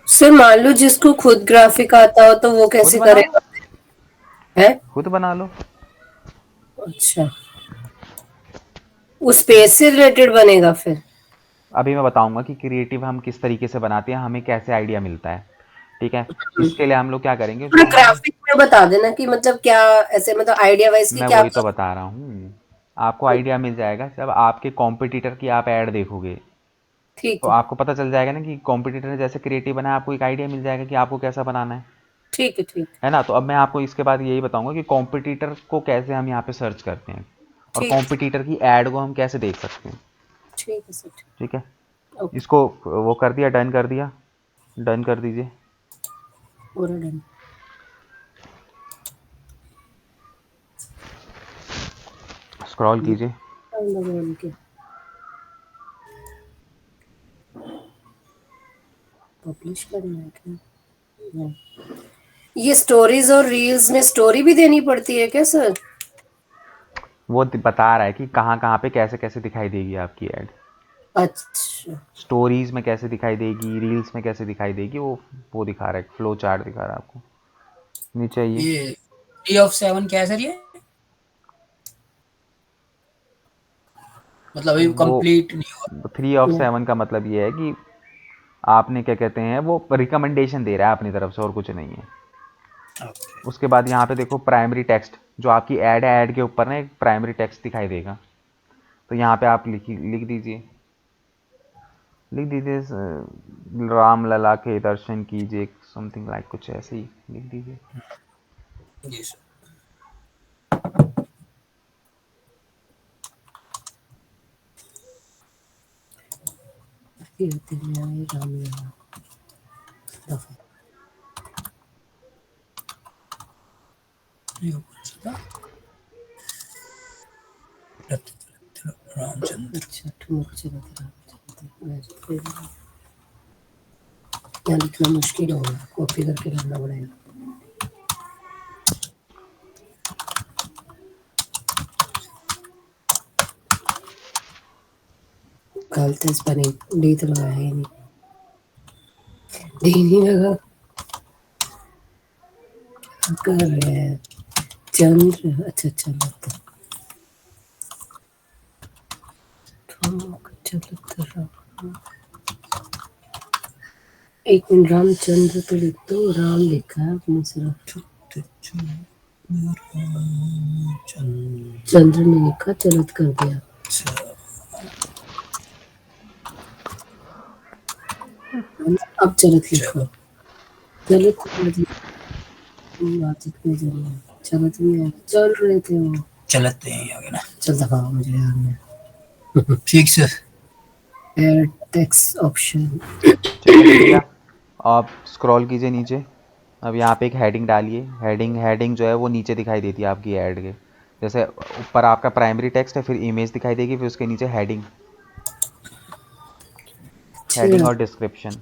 सर मान लो जिसको खुद ग्राफिक आता हो तो वो कैसे खुद बना करेगा? लो, है खुद बना लो। अच्छा, उस पेज से रिलेटेड बनेगा फिर? अभी मैं बताऊंगा कि क्रिएटिव हम किस तरीके से बनाते हैं, हमें कैसे आइडिया मिलता है, ठीक है। इसके लिए हम लोग क्या करेंगे, जो हमारे, ग्राफिक में बता देना कि मतलब क्या ऐसे, मतलब आइडिया वाइज की मैं क्या? वही तो बता रहा हूँ, आपको आइडिया मिल जाएगा जब आपके कॉम्पिटिटर की आप ऐड देखोगे, ठीक तो है, आपको पता चल जाएगा ना कि कॉम्पिटिटर ने जैसे क्रिएटिव बनाया, आपको एक आइडिया मिल जाएगा कि आपको कैसा बनाना ठीक है, ठीक है ना। तो अब मैं आपको इसके बाद यही बताऊंगा कि कॉम्पिटिटर को कैसे हम यहाँ पे सर्च करते हैं, और ठीक कॉम्पिटिटर की ऐड को हम कैसे देख सकते हैं, ठीक है सर। ठीक है। ओके, इसको वो कर दिया, डन कर दिया, डन कर दीजिए, पूरा डन। स्क्रॉल कीजिए, पब्लिश करना है क्या? नहीं। ये स्टोरीज और रील्स में स्टोरी भी देनी पड़ती है क्या सर? वो बता रहा है कि कहाँ कहाँ पे कैसे कैसे दिखाई देगी आपकी ऐड, अच्छा, स्टोरीज में कैसे दिखाई देगी, रील्स में कैसे दिखाई देगी, वो दिखा रहा है, फ्लो चार्ट दिखा रहा है आपको। नीचे आइए, ये 3 of 7 क्या है सर ये? मतलब अभी वो कंप्लीट नहीं हुआ। 3 of 7 का मतलब ये है कि आपने क्या कहते हैं, वो रिकमेंडेशन दे रहा है अपनी तरफ से, और कुछ नहीं है। ओके। उसके बाद यहाँ पे देखो प्राइमरी टेक्स्ट, जो आपकी ऐड है, ऐड के ऊपर ना एक प्राइमरी टेक्स्ट दिखाई देगा, तो यहाँ पे आप लिख दीजिए, राम लला के दर्शन कीजिए, समथिंग लाइक कुछ ऐसे ही लिख दीजिए। जी सर। रामचंद्र। यहाँ लिखना मुश्किल होगा, कॉपी करके करना पड़ेगा। गलत है स्पेलिंग, डी तो लगाया ही नहीं, डी नहीं लगा। कर रहे हैं चंद्र, अच्छा चलो एक मिनट, रामचंद्र तो लिख दो, राम लिखा है अपने सिर्फ, चंद्र ने लिखा, चलत कर दिया। अब चलत लिखो, चलत चलत में चल रहे थे वो, चलते हैं आगे ना। चल दफा मुझे याद नहीं। ठीक सर। एड टेक्स्ट ऑप्शन, ठीक है, मिल गया। आप स्क्रॉल कीजिए नीचे, अब यहाँ पे एक हेडिंग डालिए। हेडिंग जो है वो नीचे दिखाई देती है आपकी ऐड के। जैसे ऊपर आपका प्राइमरी टेक्स्ट है, फिर इमेज दिखाई देगी, फिर उसके नीचे हेडिंग ठीक और डिस्क्रिप्शन।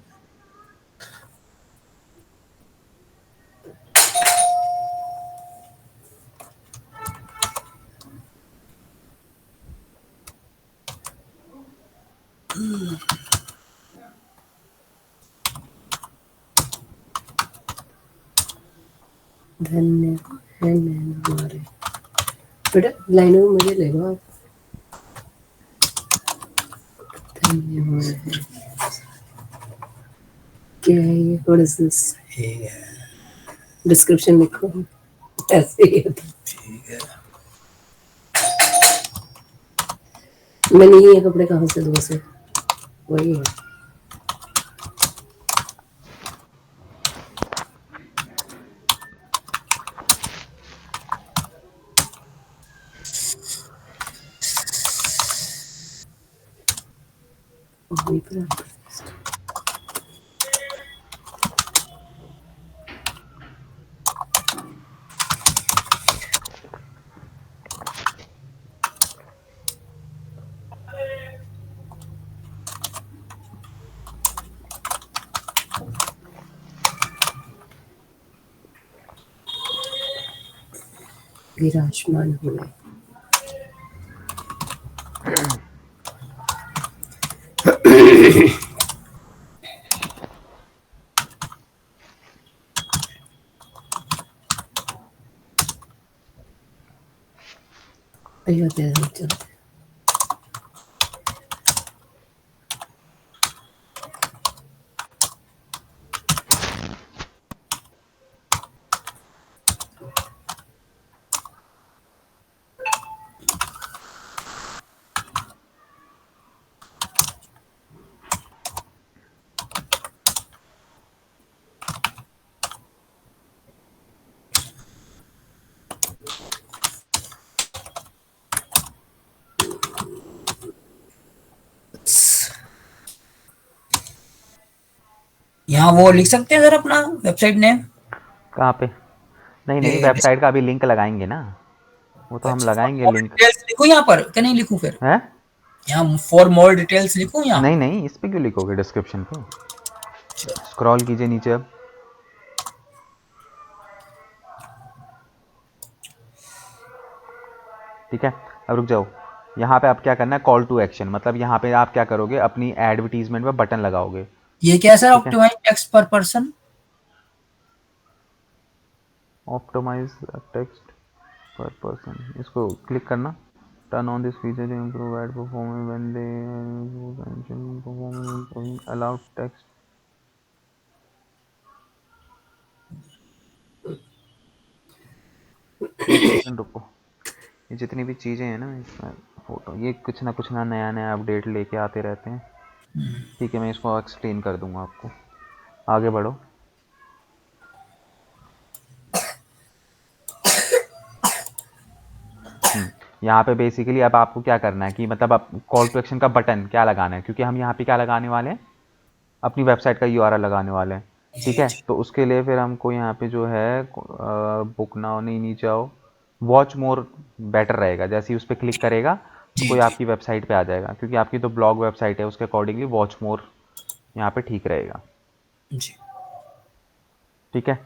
धन्यवाद। बेटा लाइनों में मुझे ले लो आप। धन्यवाद। क्या है ये? What is this? डिस्क्रिप्शन लिखो ऐसे ही होता है। मैंने ये कपड़े कहाँ से धो से वही है। वही पर विराजमान हुए। अयोध्या चलते। यहाँ वो लिख सकते हैं सर अपना वेबसाइट नेम? कहाँ पे? नहीं, वेबसाइट का अभी लिंक लगाएंगे ना, वो तो हम लगाएंगे लिंक। डिटेल्स लिखूं यहाँ पर कि नहीं लिखूं? फिर है यहाँ फॉर मोर डिटेल्स लिखूं यहाँ? नहीं, इस पे क्यों लिखोगे? डिस्क्रिप्शन पे स्क्रॉल कीजिए नीचे। अब ठीक है, अब रुक जाओ। यहाँ पे आप क्या करना है, कॉल टू एक्शन, मतलब यहाँ पे आप क्या करोगे, अपनी एडवर्टीजमेंट में बटन लगाओगे। ये क्या sir? Optimize text per person. Optimize text per person, इसको क्लिक करना। Turn on this feature to improve ad performance when they performance allowed text. रुको, ये जितनी भी चीज़ें हैं ना इसमें फोटो, ये कुछ ना नया अपडेट लेके आते रहते हैं। ठीक है, मैं इसको एक्सप्लेन कर दूंगा आपको। आगे बढ़ो। यहाँ पे बेसिकली अब आपको क्या करना है कि मतलब आप कॉल टू एक्शन का बटन क्या लगाना है, क्योंकि हम यहाँ पे क्या लगाने वाले हैं, अपनी वेबसाइट का यूआरएल लगाने वाले हैं। ठीक है, तो उसके लिए फिर हमको यहाँ पे जो है बुक नाउ नहीं, नीचे आओ, वॉच मोर बेटर रहेगा। जैसे ही उस पर क्लिक करेगा तो कोई आपकी वेबसाइट पे आ जाएगा, क्योंकि आपकी तो ब्लॉग वेबसाइट है, उसके अकॉर्डिंगली वॉच मोर यहाँ पे ठीक रहेगा। जी ठीक है,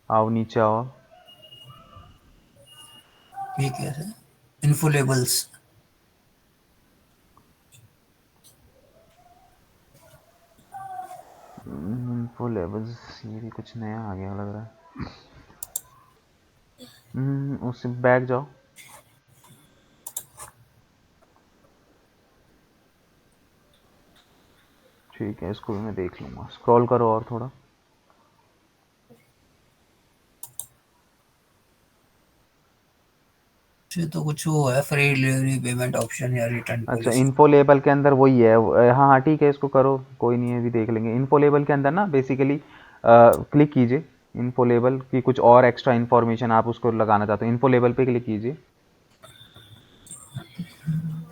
आओ नीचे आओ। ठीक है sir. Info labels. Info labels, ये भी कुछ नया आ गया लग रहा है। उससे बैक जाओ। ठीक है, इसको भी मैं देख लूँगा। स्क्रॉल करो और थोड़ा। ये तो कुछ वो है, फ्री डिलीवरी, पेमेंट ऑप्शन या रिटर्न अच्छा, पॉलिसी। इन्फो लेबल के अंदर वही है। हाँ ठीक है, इसको करो, कोई नहीं है, अभी देख लेंगे। इन्फो लेबल के अंदर ना बेसिकली क्लिक कीजिए इन्फो लेबल की, कुछ और एक्स्ट्रा इन्फॉर्मेशन आप उसको लगाना चाहते हो, इन्फो लेबल पे क्लिक कीजिए।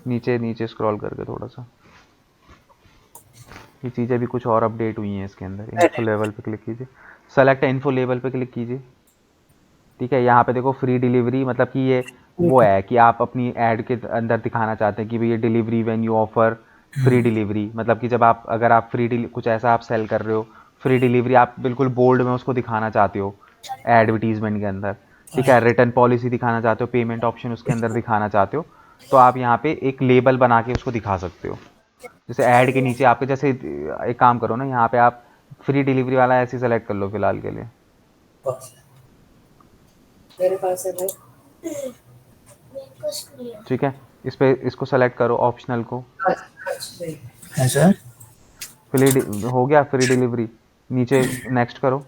नीचे नीचे स्क्रॉल करके थोड़ा सा। ये चीज़ें भी कुछ और अपडेट हुई हैं इसके अंदर। इन्फो लेवल पे क्लिक कीजिए, सेलेक्ट इन्फो लेवल पे क्लिक कीजिए। ठीक है, यहाँ पे देखो फ्री डिलीवरी, मतलब कि ये वो है कि आप अपनी ऐड के अंदर दिखाना चाहते हैं कि भाई ये delivery when you offer free delivery, मतलब कि जब आप अगर आप कुछ ऐसा आप सेल कर रहे हो फ्री डिलीवरी, आप बिल्कुल बोल्ड में उसको दिखाना चाहते हो एडवर्टीजमेंट के अंदर। ठीक है, रिटर्न पॉलिसी दिखाना चाहते हो, पेमेंट ऑप्शन उसके अंदर दिखाना चाहते हो, तो आप यहाँ पे एक लेबल बना के उसको दिखा सकते हो। जैसे ऐड के नीचे आपके, जैसे एक काम करो ना, यहाँ पे आप फ्री डिलीवरी वाला ऐसे सेलेक्ट कर लो फिलहाल के लिए। मेरे पास है भाई। ठीक है, इस पे इसको सेलेक्ट करो ऑप्शनल को। है सर। हो गया फ्री डिलीवरी, नीचे नेक्स्ट करो।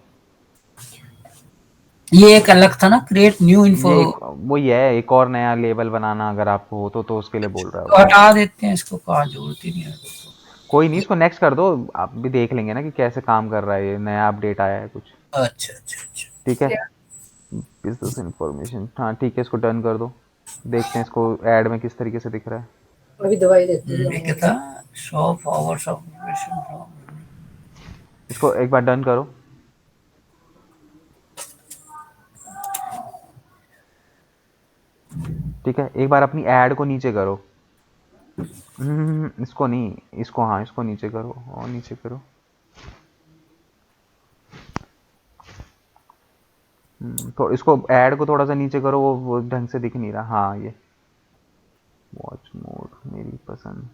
ये एक अलग था ना, क्रिएट न्यू इन्फो। ये एक वही है, एक और नया लेबल बनाना अगर आपको हो तो उसके लिए बोल रहा है तो वो। हटा देते हैं इसको, कहा जरूरत ही नहीं है। कोई नहीं, इसको नेक्स्ट कर दो, आप भी देख लेंगे ना कि कैसे काम कर रहा है, ये नया अपडेट आया है कुछ। अच्छा अच्छा अच्छा। ठीक है, बिजनेस इन्फॉर्मेशन, हाँ ठीक है, इसको डन कर दो। देखते हैं इसको ऐड में किस तरीके से दिख रहा है। अभी दवाई देते ये हैं। क्या था? Shop hours of operation. इसको एक बार डन करो। ठीक है, एक बार अपनी ऐड को नीचे करो। इसको नहीं, इसको, हाँ इसको नीचे करो और नीचे करो। तो इसको ऐड को थोड़ा सा नीचे करो, वो ढंग से दिख नहीं रहा। हाँ ये वॉच मोड मेरी पसंद।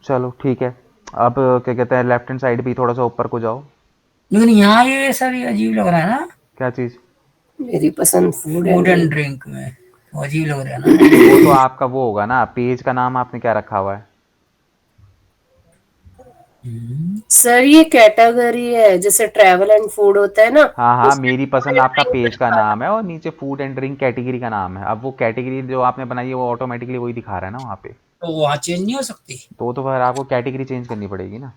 चलो ठीक है, अब क्या कहते हैं, लेफ्ट हैंड साइड भी थोड़ा सा ऊपर को जाओ। लेकिन यहाँ ये सर ये अजीब लग रहा है ना, क्या चीज़? मेरी पसंद food food and and drink में वो अजीब लग रहा है ना। वो तो आपका वो होगा ना, पेज का नाम आपने क्या रखा हुआ है? सर ये कैटेगरी है, जैसे ट्रैवल एंड फूड होता है ना। हाँ हाँ, उसमें मेरी फूड पसंद एंड आपका ड्रिंक पेज का लिखा है। नाम है और नीचे फूड एंड ड्रिंक कैटेगरी का नाम है। अब वो कैटेगरी जो आपने बनाई है वो ऑटोमेटिकली वही दिखा रहा है ना वहाँ पे, तो वहाँ चेंज नहीं हो सकती? तो फिर आपको कैटेगरी चेंज करनी पड़ेगी ना।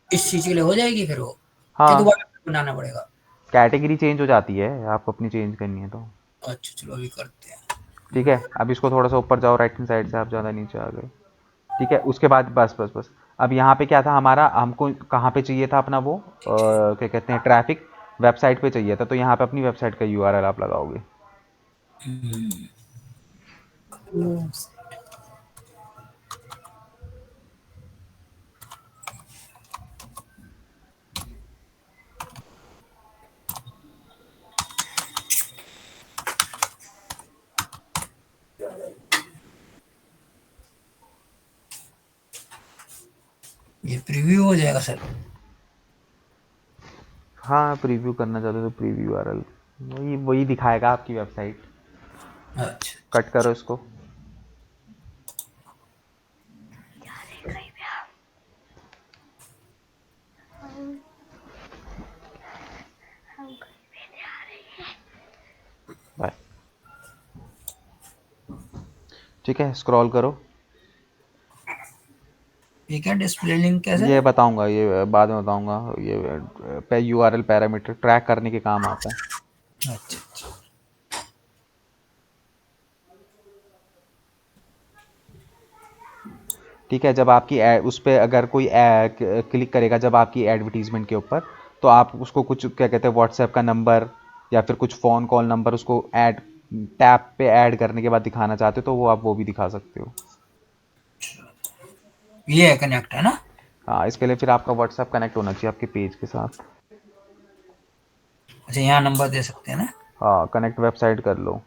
इस चीज के लिए हो जाएगी फिर वो, कि हाँ, दोबारा बनाना पड़ेगा? कैटेगरी चेंज हो जाती है, आपको अपनी चेंज करनी है तो। अच्छा चलो अभी करते हैं। ठीक है, अब इसको थोड़ा सा ऊपर जाओ, राइट हैंड साइड से आप ज़्यादा नीचे आ गए। ठीक है, उसके बाद बस बस बस, अब यहाँ पे क्या था हमारा, हमको कहाँ पे चाहिए था अपना वो क्या कहते हैं, ट्रैफिक वेबसाइट पे चाहिए था, तो यहाँ पे अपनी वेबसाइट का यूआरएल आप लगाओगे। ये प्रीव्यू हो जाएगा सर? हाँ, प्रीव्यू करना चाहते हो तो प्रीव्यू यूआरएल वही वही दिखाएगा आपकी वेबसाइट। अच्छा कट करो इसको। बाय। ठीक है, स्क्रॉल करो। ये क्या डिस्प्ले लिंक कैसे? ये बताऊंगा, ये बाद में बताऊंगा, ये पे यूआरएल पैरामीटर ट्रैक करने के काम आता है। अच्छा अच्छा। ठीक है, जब आपकी उस पर अगर कोई क्लिक करेगा जब आपकी एडवर्टीजमेंट के ऊपर, तो आप उसको कुछ क्या कहते हैं व्हाट्सएप का नंबर या फिर कुछ फ़ोन कॉल नंबर उसको ऐड टैप पे ऐड करने के बाद दिखाना चाहते हो तो वो आप वो भी दिखा सकते हो। ये है कनेक्ट है ना? हाँ, इसके लिए फिर आपका व्हाट्सएप कनेक्ट होना चाहिए आपके पेज के साथ। अच्छा यहाँ नंबर दे सकते हैं ना? हाँ, कनेक्ट वेबसाइट कर लो।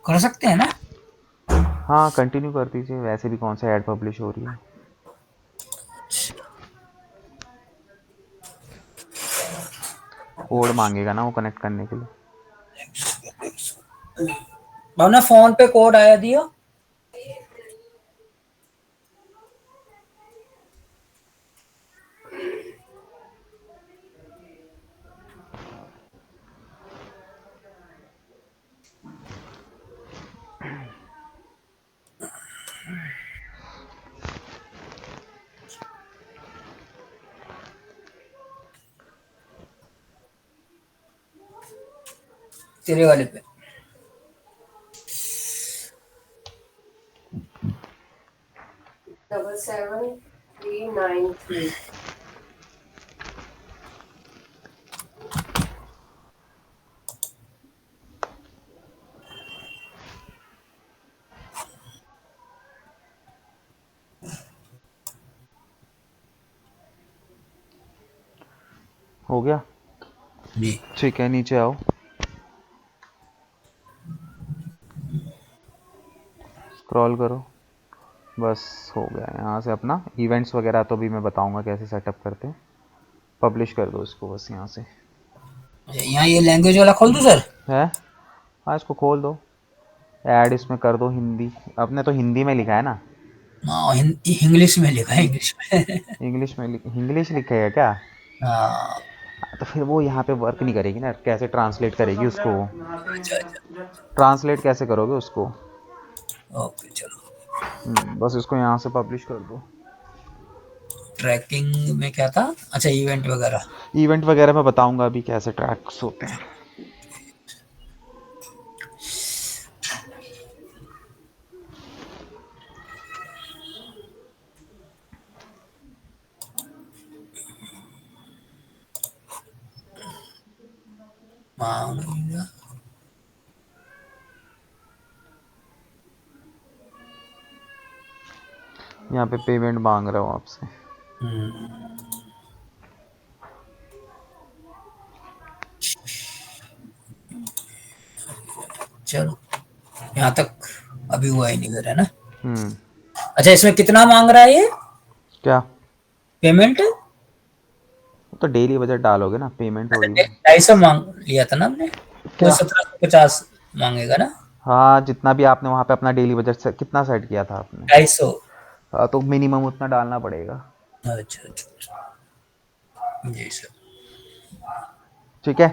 कर सकते हैं ना? हाँ, कंटिन्यू कर दीजिए, वैसे भी कौन सा ऐड पब्लिश हो रही है। कोड मांगेगा ना वो कनेक्ट करने के लिए। भावना फोन पे कोड आया दियो। तेरे वाले पे। 77393। हो गया? जी। ठीक है, नीचे आओ, स्क्रॉल करो, बस हो गया। यहाँ से अपना इवेंट्स वगैरह तो भी मैं बताऊंगा कैसे सेटअप करते हैं। पब्लिश कर दो इसको बस यहाँ से। यहाँ ये लैंग्वेज वाला खोल दूं सर? है, हाँ इसको खोल दो, ऐड इसमें कर दो हिंदी। अपने तो हिंदी में लिखा है ना? हाँ, इंग्लिश में लिखा है, इंग्लिश में। इंग्लिश में इंग्लिश लिखेगा क्या? हाँ। तो फिर वो यहाँ पे वर्क नहीं करेगी ना, कैसे ट्रांसलेट करेगी उसको? अच्छा अच्छा। ट्रांसलेट कैसे करोगे उसको? ओके चलो। बस इसको यहाँ से पब्लिश कर दो। ट्रैकिंग में क्या था? अच्छा, इवेंट वगैरह। इवेंट वगैरह मैं बताऊंगा अभी कैसे ट्रैक्स होते हैं। मांगेगा। यहाँ पे पेमेंट मांग रहा हूँ आपसे। चलो, यहाँ तक अभी हुआ ही नहीं मेरा, है ना? हम्म। अच्छा, इसमें कितना मांग रहा है ये क्या? पेमेंट? तो डेली बजट डालोगे ना, पेमेंट अच्छा, थोड़ी। 250 मांग लिया था ना हमने, तो क्या? 1750 मांगेगा ना? हाँ, जितना भी आपने वहाँ पे अपना डेली बजट से कितना सेट किया था आपने? 250। हाँ, तो मिनिमम उतना डालना पड़ेगा। अच्छा अच्छा। जी सर। ठीक है,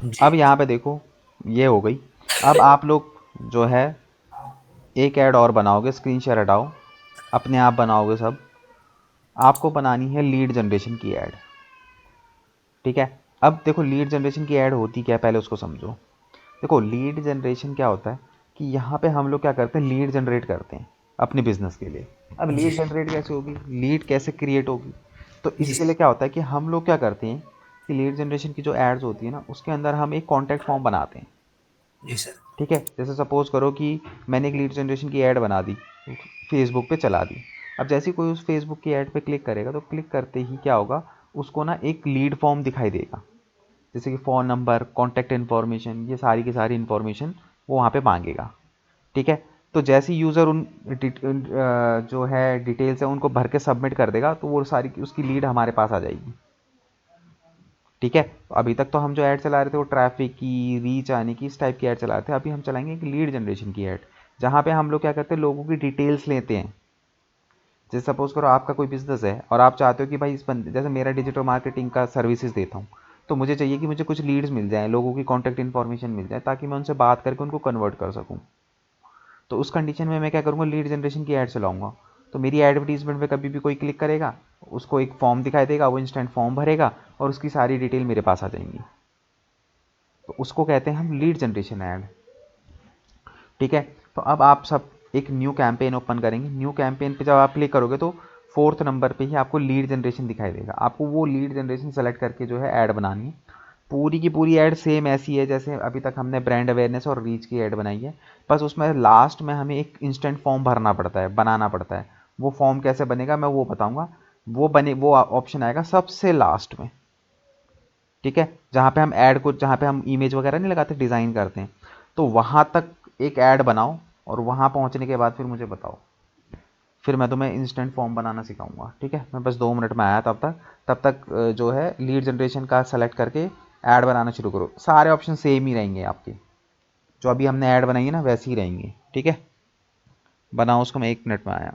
जी। अब यहाँ पे देखो, ये हो गई। अब आप लोग जो है एक ऐड और बनाओगे, स्क्रीन शेयर हटाओ, अपने आप बनाओगे सब। आपको बनानी है लीड जनरेशन की ऐड। ठीक है, अब देखो लीड जनरेशन की ऐड होती क्या है, पहले उसको समझो। देखो लीड जनरेशन क्या होता है कि यहाँ पे हम लोग क्या करते हैं, लीड जनरेट करते हैं अपने बिजनेस के लिए। अब जी लीड जनरेट कैसे होगी, लीड कैसे क्रिएट होगी? तो जी इसके लिए क्या होता है कि हम लोग क्या करते हैं कि लीड जनरेशन की जो एड्स होती है ना, उसके अंदर हम एक कॉन्टैक्ट फॉर्म बनाते हैं। जी सर। ठीक है, जैसे सपोज करो कि मैंने एक लीड जनरेशन की ऐड बना दी, फेसबुक पे चला दी। अब जैसे ही कोई उस फेसबुक की ऐड पे क्लिक करेगा, तो क्लिक करते ही क्या होगा, उसको ना एक लीड फॉर्म दिखाई देगा, जैसे कि फ़ोन नंबर, कॉन्टैक्ट इन्फॉर्मेशन, ये सारी की सारी इन्फॉर्मेशन वो वहाँ पे मांगेगा। ठीक है, तो जैसे ही यूज़र जो है डिटेल्स है उनको भर के सबमिट कर देगा, तो वो सारी उसकी लीड हमारे पास आ जाएगी। ठीक है, तो अभी तक तो हम जो ऐड चला रहे थे वो ट्रैफिक की, रीच आने की, इस टाइप की ऐड चला रहे थे। अभी हम चलाएंगे एक लीड जनरेशन की ऐड, जहाँ पे हम लोग क्या करते हैं, लोगों की डिटेल्स लेते हैं। जैसे सपोज करो आपका कोई बिजनेस है और आप चाहते हो कि भाई इस बंदे, जैसे मेरा डिजिटल मार्केटिंग का सर्विसेज देता हूँ, तो मुझे चाहिए कि मुझे कुछ लीड्स मिल जाएं, लोगों की कॉन्टैक्ट इन्फॉर्मेशन मिल जाए, ताकि मैं उनसे बात करके उनको कन्वर्ट कर सकूँ। तो उस कंडीशन में मैं क्या करूँगा, लीड जनरेशन की ऐड चलाऊँगा। तो मेरी एडवर्टीजमेंट में कभी भी कोई क्लिक करेगा, उसको एक फॉर्म दिखाई देगा, वो इंस्टेंट फॉर्म भरेगा और उसकी सारी डिटेल मेरे पास आ जाएंगी। तो उसको कहते हैं हम लीड जनरेशन ऐड। ठीक है, तो अब आप सब एक न्यू कैंपेन ओपन करेंगे। न्यू कैंपेन पे जब आप क्लिक करोगे तो फोर्थ नंबर पे ही आपको लीड जनरेशन दिखाई देगा। आपको वो लीड जनरेशन सेलेक्ट करके जो है ऐड बनानी है। पूरी की पूरी ऐड सेम ऐसी है जैसे अभी तक हमने ब्रांड अवेयरनेस और रीच की ऐड बनाई है, बस उसमें लास्ट में हमें एक इंस्टेंट फॉर्म भरना पड़ता है, बनाना पड़ता है। वो फॉर्म कैसे बनेगा मैं वो बताऊंगा। वो ऑप्शन आएगा सबसे लास्ट में। ठीक है, जहाँ पे हम ऐड को, जहाँ पे हम इमेज वगैरह नहीं लगाते, डिज़ाइन करते हैं, तो वहाँ तक एक ऐड बनाओ और वहाँ पहुँचने के बाद फिर मुझे बताओ। फिर मैं तुम्हें इंस्टेंट फॉर्म बनाना सिखाऊंगा। ठीक है, मैं बस 2 मिनट में आया, तब तक जो है लीड जनरेशन का सेलेक्ट करके ऐड बनाना शुरू करो। सारे ऑप्शन सेम ही रहेंगे आपके, जो अभी हमने ऐड बनाई है ना वैसे ही रहेंगे। ठीक है, बनाओ उसको, मैं 1 मिनट में आया।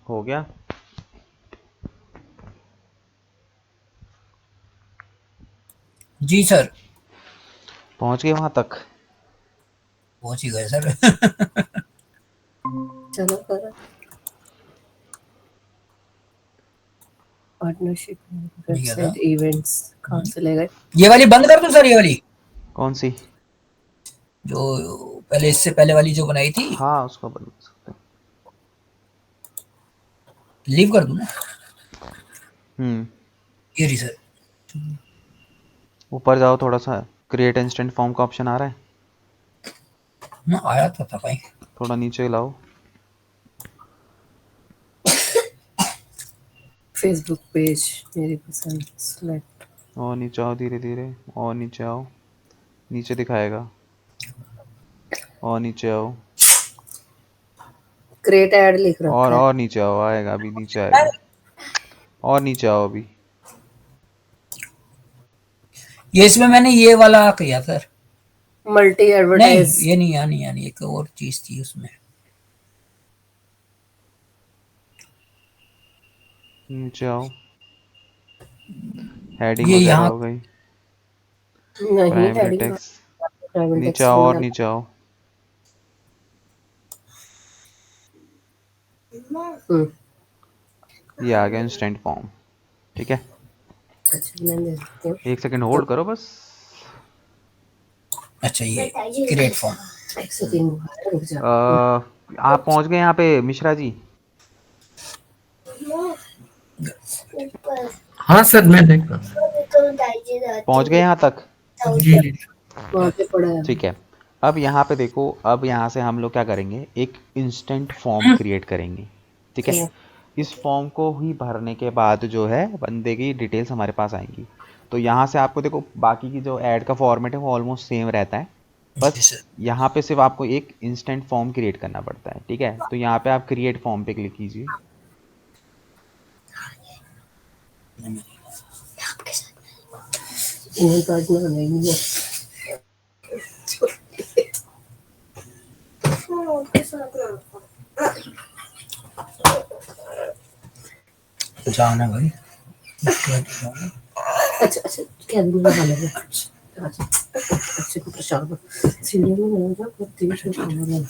हो गया? जी सर, पहुंच गए वहां तक? पहुंच ही गए सर। चलो करो पार्टनरशिप नहीं क्या था? वेबसाइट इवेंट्स कहाँ से ले गए? ये वाली बंद कर दूं सर, ये वाली कौन सी? जो पहले, इससे पहले वाली जो बनाई थी, हाँ, उसको बदल सकते हैं। लीव कर दूं ना? हम्म, ये रही सर। ऊपर जाओ थोड़ा सा, क्रिएट इंस्टेंट फॉर्म का ऑप्शन आ रहा है, ना आया था भाई। थोड़ा नीचे लाओ। फेसबुक पेज मेरी पसंद सेलेक्ट। और नीचे आओ धीरे धीरे, और नीचे आओ, नीचे दिखाएगा, और नीचे आओ, क्रिएट ऐड लिख रखा है। और नीचे आओ, आएगा अभी, नीचे आएगा, और नीचे आओ अभी। ये इसमें मैंने ये वाला किया सर। मल्टी नहीं, एडवर्टाइज। ये नहीं आनी, यानी एक और चीज थी उसमें। नीचे आओ, हेडिंग ये वगैरह यहाँ हो गई, नहीं प्राइमरी हेडिंग टेक्स्ट, प्राइवेट नीचे टेक्स्ट आओ नहीं और डाला। नीचे आओ, ये आ गया इंस्टेंट फॉर्म। ठीक है, अच्छा मैं देखती हूँ। 1 सेकंड होल्ड करो बस। अच्छा, ये क्रिएट फॉर्म। 103 रुक जा। आप पहुंच गए यहाँ पे मिश्रा जी? हाँ सर, मैं देख रहा हूँ। पहुंच गए यहाँ तक? जी जी। वहाँ पे पड़ा है। ठीक है, अब यहाँ पे देखो, अब यहाँ से हम लोग क्या करेंगे, एक इंस्टेंट फॉर्म क्रिएट करेंगे। ठीक है, इस फॉर्म को ही भरने के बाद जो है बंदे की डिटेल्स हमारे पास आएंगी। तो यहाँ से आपको देखो, बाकी की जो ऐड का फॉर्मेट है वो ऑलमोस्ट सेम रहता है, बस यहाँ पे सिर्फ आपको एक इंस्टेंट फॉर्म क्रिएट करना पड़ता है। ठीक है, तो यहाँ पे आप क्रिएट फॉर्म पे क्लिक कीजिए। इन्हें काटना नहीं है। जाना भाई। अच्छा अच्छा क्या दिन लगा लगे। अच्छा अच्छे को प्रशांत सीनियर में मिल जा पर 30 में खाना।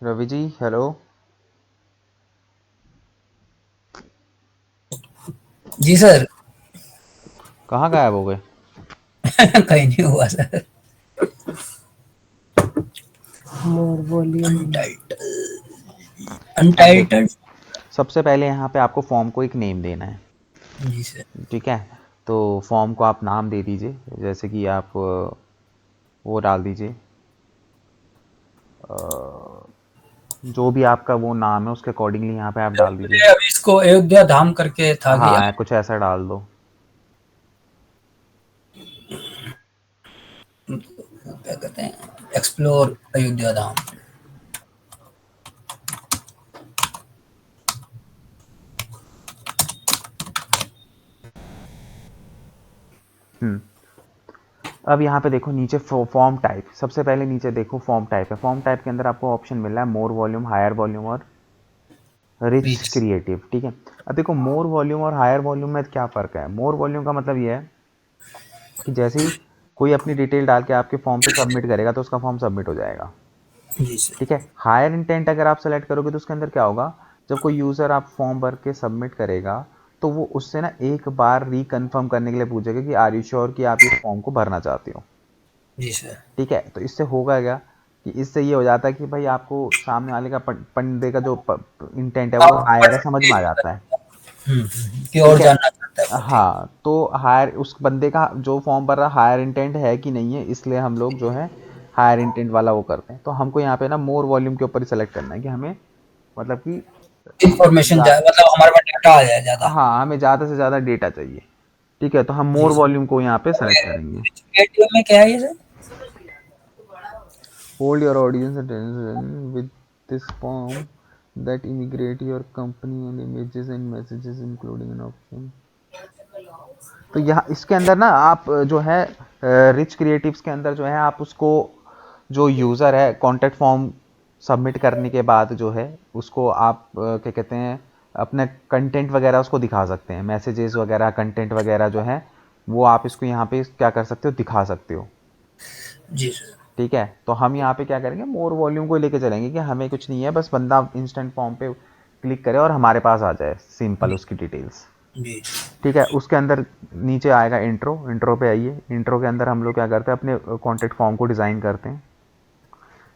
रवि जी हेलो। जी सर। कहाँ गायब हो गए? कहीं नहीं हुआ सर। मोर वॉल्यूम। अब देखो, अनटाइटल्ड। सबसे पहले यहाँ पे आपको फॉर्म को एक नेम देना है, जी सर। ठीक है? तो फॉर्म को आप नाम दे दीजिए, जैसे कि आप वो डाल दीजिए, जो भी आपका वो नाम है उसके अकॉर्डिंगली यहाँ पे आप डाल दीजिए। मैंने अभी इसको अयोध्या धाम करके था किया। हाँ, कुछ ऐसा डाल दो। क्या कहते हैं, एक्सप्लोर अयोध्या धाम। हम्म अब यहाँ पे देखो नीचे फॉर्म टाइप, सबसे पहले नीचे देखो फॉर्म टाइप है। फॉर्म टाइप के अंदर आपको ऑप्शन मिल रहा है मोर वॉल्यूम, हायर वॉल्यूम और रिच बीच। क्रिएटिव, ठीक है? अब देखो मोर वॉल्यूम और हायर वॉल्यूम में क्या फ़र्क है। मोर वॉल्यूम का मतलब ये है कि जैसे ही कोई अपनी डिटेल डाल के आपके फॉर्म पे सबमिट करेगा तो उसका फॉर्म सबमिट हो जाएगा, जी सर। ठीक है? हायर इंटेंट अगर आप सेलेक्ट करोगे तो उसके अंदर क्या होगा, जब कोई यूज़र आप फॉर्म भर के सबमिट करेगा तो वो उससे ना एक बार रिकन्फर्म करने के लिए पूछेगा कि आर यू श्योर कि आप इस फॉर्म को भरना चाहते हो, जी सर। ठीक है? तो इससे होगा क्या कि इससे ये हो जाता है कि भाई आपको सामने वाले का बंदे का जो इंटेंट है वो हायर है, समझ में आ जाता है, कि ठीक और है? जानना चाहता है वो, ठीक। हाँ, तो हायर उस बंदे का जो फॉर्म भर रहा हायर इंटेंट है कि नहीं है, इसलिए हम लोग जो है हायर इंटेंट वाला वो करते हैं। तो हमको यहाँ पे ना मोर वॉल्यूम के ऊपर ही सेलेक्ट करना है कि हमें मतलब कि इंफॉर्मेशन जा- मतलब हमारे पास डाटा आ जाए ज्यादा। हाँ, हमें ज़्यादा से ज़्यादा डेटा चाहिए, ठीक है? तो हम जी मोर सर। वॉल्यूम को यहाँ पे सेलेक्ट करेंगे। क्रिएटिव में क्या है ये sir? Hold your audience attention with this form that immigrate your company and images and messages including an option। तो यहाँ इसके अंदर ना आप जो है रिच क्रिएटिव्स के अंदर जो है आप उसको जो यूज़र है कॉन्टैक्ट फॉर्म सबमिट करने के बाद जो है उसको आप क्या कहते हैं अपने कंटेंट वगैरह उसको दिखा सकते हैं, मैसेजेस वगैरह कंटेंट वगैरह जो है वो आप इसको यहाँ पे क्या कर सकते हो, दिखा सकते हो, जी सर। ठीक है? तो हम यहाँ पे क्या करेंगे, मोर वॉल्यूम को लेके चलेंगे कि हमें कुछ नहीं है, बस बंदा इंस्टेंट फॉर्म पे क्लिक करे और हमारे पास आ जाए सिंपल जी। उसकी डिटेल्स, जी। ठीक है? उसके अंदर नीचे आएगा इंट्रो, इंट्रो पे आइए। इंट्रो के अंदर हम लोग क्या करते हैं, अपने कॉन्टेक्ट फॉर्म को डिज़ाइन करते हैं,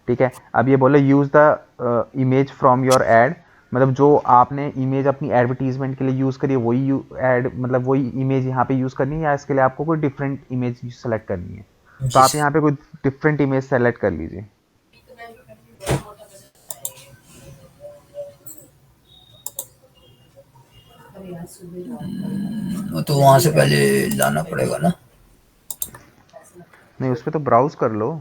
ठीक है? अब ये बोले use the image from your add, मतलब जो आपने इमेज अपनी एडवर्टीजमेंट के लिए यूज़ करी है वही एड मतलब वही इमेज यहाँ पे यूज़ करनी है या इसके लिए आपको कोई डिफरेंट इमेज सेलेक्ट करनी है? तो जी आप सर। यहाँ पे कोई डिफरेंट इमेज सेलेक्ट कर लीजिए। वो तो वहां से पहले लाना पड़ेगा ना। नहीं, उस पर तो ब्राउज कर लो।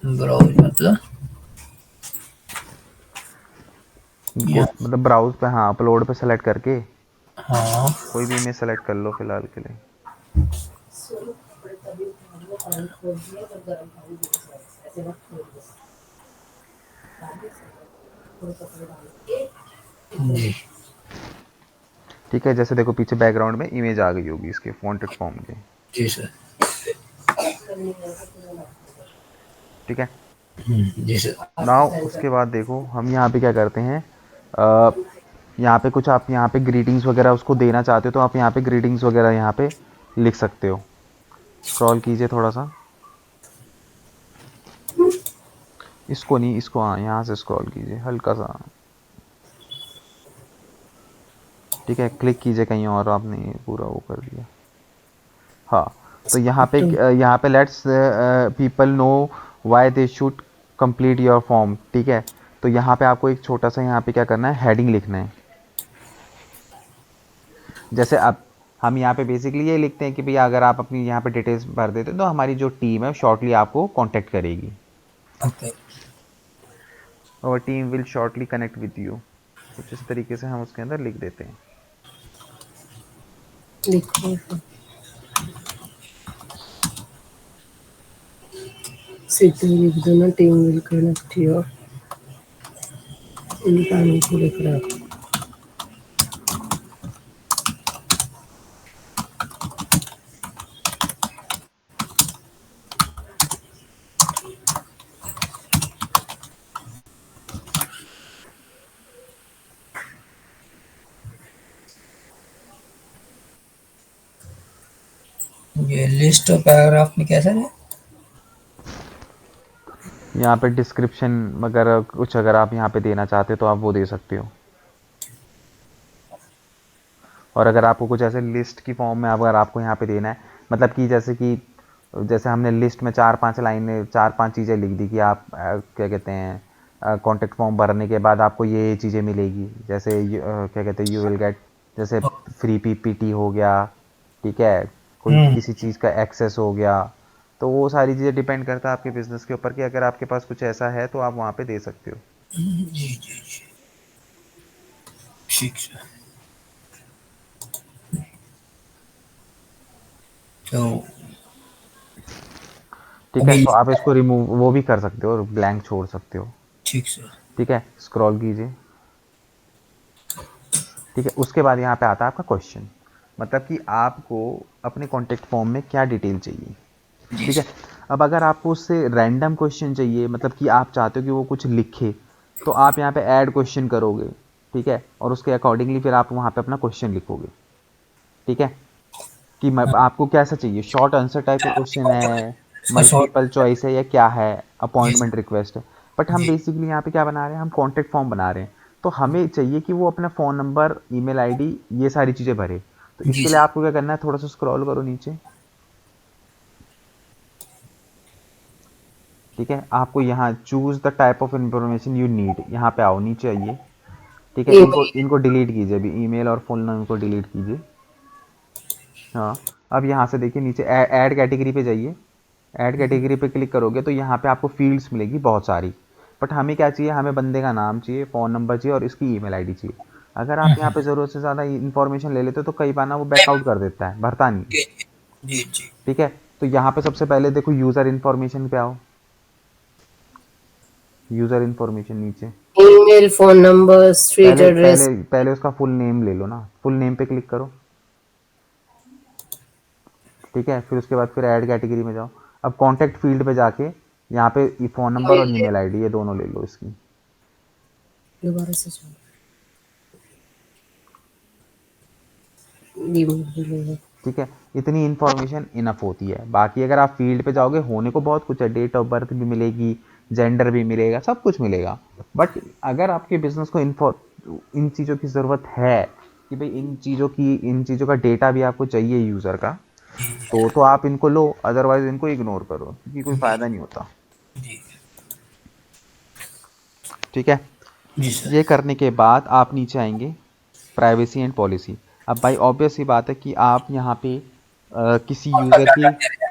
ब्राउज मतलब मतलब ब्राउज पे, हाँ, अपलोड पे सेलेक्ट करके हाँ। कोई भी इमेज सेलेक्ट कर लो फिलहाल के लिए। जी। ठीक है, जैसे देखो पीछे बैकग्राउंड में इमेज आ गई होगी इसके फॉन्टेड फॉर्म के, जी सर। ठीक है? जी सर। नाउ उसके बाद देखो हम यहाँ पे क्या करते हैं, यहाँ पे कुछ आप यहाँ पे ग्रीटिंग्स वगैरह उसको देना चाहते हो तो आप यहाँ पे ग्रीटिंग्स वगैरह यहाँ पे लिख सकते हो। स्क्रॉल कीजिए थोड़ा सा, इसको नहीं, इसको, हाँ, यहाँ से स्क्रॉल कीजिए हल्का सा, ठीक है? क्लिक कीजिए कहीं और, आपने ये पूरा वो कर दिया। हाँ, तो यहाँ पे let's people know why they should complete your form, ठीक है? तो यहाँ पे आपको एक छोटा सा यहाँ पे क्या करना है, हेडिंग लिखना है। जैसे अब हम यहाँ पे बेसिकली ये लिखते हैं कि भैया अगर आप अपनी यहाँ पे डिटेल्स भर देते तो हमारी जो टीम है शॉर्टली आपको कांटेक्ट करेगी, ओके। और team will shortly connect with you, कुछ इस तरीके से हम उसके अंदर लिख देते हैं। लिखो सीधे लिख दो ना, टीम विल कनेक्ट योर, इनका नहीं लिख रहा। ये लिस्ट और पैराग्राफ में कैसा है? यहाँ पे डिस्क्रिप्शन वगैरह कुछ अगर आप यहाँ पे देना चाहते हो तो आप वो दे सकते हो। और अगर आपको कुछ ऐसे लिस्ट की फॉर्म में अगर आपको यहाँ पे देना है, मतलब कि जैसे हमने लिस्ट में 4-5 लाइनें 4-5 चीज़ें लिख दी कि आप क्या कहते हैं कॉन्टेक्ट फॉर्म भरने के बाद आपको ये चीज़ें मिलेगी, जैसे क्या कहते हैं यू विल गेट, जैसे फ्री पीपीटी हो गया, ठीक है, कोई किसी चीज़ का एक्सेस हो गया, तो वो सारी चीज़ें डिपेंड करता है आपके बिजनेस के ऊपर कि अगर आपके पास कुछ ऐसा है तो आप वहाँ पे दे सकते हो। जी जी जी, ठीक है। तो ठीक है, अभी तो आप इसको रिमूव वो भी कर सकते हो और ब्लैंक छोड़ सकते हो। ठीक सर। ठीक है, स्क्रॉल कीजिए। ठीक है, उसके बाद यहाँ पे आता है आपका क्वेश्चन, मतलब कि आपको अपने कॉन्टेक्ट फॉर्म में क्या डिटेल चाहिए। जी ठीक है, सर। अब अगर आपको उससे रैंडम क्वेश्चन चाहिए, मतलब कि आप चाहते हो कि वो कुछ लिखे, तो आप यहाँ पे ऐड क्वेश्चन करोगे। ठीक है, और उसके अकॉर्डिंगली फिर आप वहाँ पे अपना क्वेश्चन लिखोगे। ठीक है, कि आपको कैसा चाहिए, शॉर्ट आंसर टाइप का क्वेश्चन है, इसका शॉर्ट। मल्टीपल चॉइस है, या क्या है, जी सर। अपॉइंटमेंट रिक्वेस्ट है। बट हम जी बेसिकली यहाँ पे क्या बना रहे हैं, हम कॉन्टेक्ट फॉर्म बना रहे हैं, तो हमें चाहिए कि वो अपना फ़ोन नंबर, ईमेल आईडी, ये सारी चीज़ें भरे। तो जी इसके लिए सर। आपको क्या करना है, थोड़ा सा स्क्रॉल करो नीचे। ठीक है, आपको यहाँ choose the type of information you need, यहाँ पे आओ, नीचे आइए। ठीक है, इनको ईमेल। इनको डिलीट कीजिए, अभी ईमेल और फोन नंबर को डिलीट कीजिए। हाँ, अब यहाँ से देखिए नीचे ऐड कैटेगरी पे जाइए। ऐड कैटेगरी पे क्लिक करोगे तो यहाँ पे आपको फील्ड्स मिलेगी बहुत सारी, बट हमें क्या चाहिए, हमें बंदे का नाम चाहिए, फ़ोन नंबर चाहिए और इसकी ईमेल आईडी चाहिए। अगर आप यहाँ पे ज़रूरत से ज़्यादा इन्फॉर्मेशन ले लेते हो तो कई बार ना वो बैकआउट कर देता है, भरता नहीं। जी जी जी। ठीक है, तो यहाँ पे सबसे पहले देखो यूज़र इन्फॉर्मेशन पे आओ, यूज़र इन्फॉर्मेशन नीचे। ईमेल, फोन नंबर, स्ट्रीट पहले एड्रेस। पहले पहले उसका फुल नेम ले लो ना, फुल नेम पे क्लिक करो। ठीक है, फिर उसके बाद फिर ऐड कैटेगरी में जाओ। अब कॉन्टैक्ट फील्ड पे जाके यहाँ पे फ़ोन नंबर और ईमेल आईडी ये दोनों ले लो इसकी। दोबारा से ठीक है, इतनी इन्फॉर्मेशन इनफ होती है। बाकी अगर आप फील्ड पे जाओगे, होने को बहुत कुछ है, डेट ऑफ बर्थ भी मिलेगी, जेंडर भी मिलेगा, सब कुछ मिलेगा। बट अगर आपके बिजनेस को इन चीज़ों की ज़रूरत है कि भाई इन चीज़ों का डेटा भी आपको चाहिए यूज़र का, तो आप इनको लो, अदरवाइज इनको इग्नोर करो क्योंकि कोई फ़ायदा नहीं होता। जी ठीक है, जी सर। ये करने के बाद आप नीचे आएंगे, प्राइवेसी एंड पॉलिसी। अब भाई ऑब्वियस सी बात है कि आप यहाँ पे किसी यूज़र की,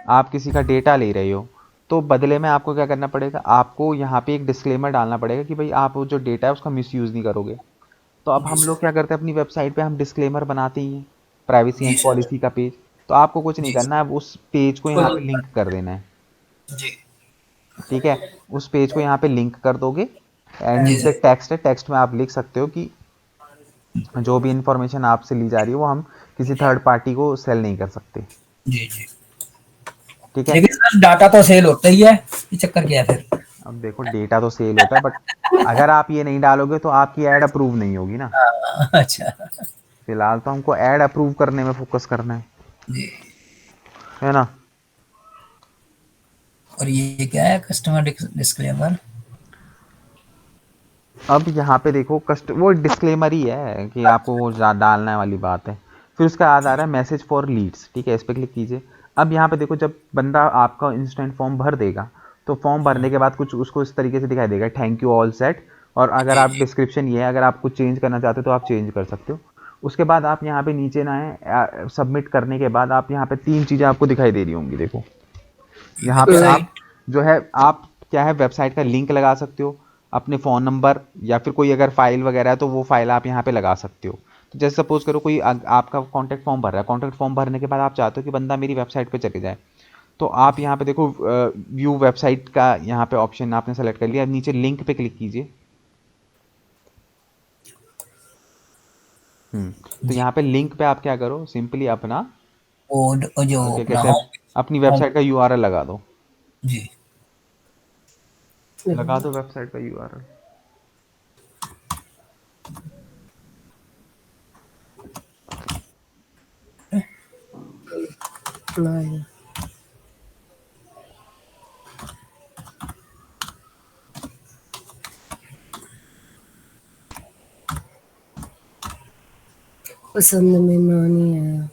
आप किसी का डेटा ले रहे हो, तो बदले में आपको क्या करना पड़ेगा, आपको यहाँ पे एक डिस्क्लेमर डालना पड़ेगा कि भाई आप वो जो डेटा है उसका मिसयूज़ नहीं करोगे। तो अब जी हम सर। लोग क्या करते हैं, अपनी वेबसाइट पे हम डिस्क्लेमर बनाते ही हैं, प्राइवेसी जी एंड सर। पॉलिसी का पेज। तो आपको कुछ नहीं जी करना है, अब उस पेज को यहाँ पे लिंक कर देना है। जी ठीक है, उस पेज को यहाँ पे लिंक कर दोगे, एंड जी नीचे सर। टेक्स्ट है, टेक्स्ट में आप लिख सकते हो कि जो भी इंफॉर्मेशन आपसे ली जा रही है वो हम किसी थर्ड पार्टी को सेल नहीं कर सकते। जी जी। ठीक है, लेकिन सर डाटा तो सेल होता ही है, ये चक्कर क्या है फिर? अब देखो डेटा तो सेल होता है, बट अगर आप ये नहीं डालोगे तो आपकी ऐड अप्रूव नहीं होगी ना। अच्छा। फिलहाल तो हमको ऐड अप्रूव करने में फोकस करना जी। है ना। और ये क्या है, कस्टमर डिस्क्लेमर? अब यहाँ पे देखो वो डिस्क्लेमर ही है कि आपको वो डालने वाली बात है। फिर उसका याद आ रहा है मैसेज फॉर लीड्स। ठीक है, इस पर क्लिक कीजिए। अब यहाँ पे देखो, जब बंदा आपका इंस्टेंट फॉर्म भर देगा तो फॉर्म भरने के बाद कुछ उसको इस तरीके से दिखाई देगा, थैंक यू ऑल सेट। और अगर जी आप जी डिस्क्रिप्शन ये है, अगर आप कुछ चेंज करना चाहते हो तो आप चेंज कर सकते हो। उसके बाद आप यहाँ पे नीचे ना है, सबमिट करने के बाद आप यहाँ पे 3 चीज़ें आपको दिखाई दे रही होंगी, देखो यहाँ पे आप वेबसाइट। जो है, आप क्या है, वेबसाइट का लिंक लगा सकते हो, अपने फ़ोन नंबर, या फिर कोई अगर फाइल वगैरह है तो वो फाइल आप यहाँ पे लगा सकते हो। तो जैसे सपोज करो कोई आपका कॉन्टैक्ट फॉर्म भर रहा है, कॉन्टैक्ट फॉर्म भरने के बाद आप चाहते हो कि बंदा मेरी वेबसाइट पे चले जाए, तो आप यहाँ पे देखो व्यू वेबसाइट का यहाँ पे ऑप्शन आपने सेलेक्ट कर लिया, नीचे लिंक पे क्लिक कीजिए। तो जी। यहाँ पे लिंक पे आप क्या करो, सिंपली अपना और जो क्या अपना कहते हैं, होम। अपनी होम। वेबसाइट का यूआरएल लगा दो, जी। लगा दो वेबसाइट का यूआरएल। नहीं पसंद में नानी है,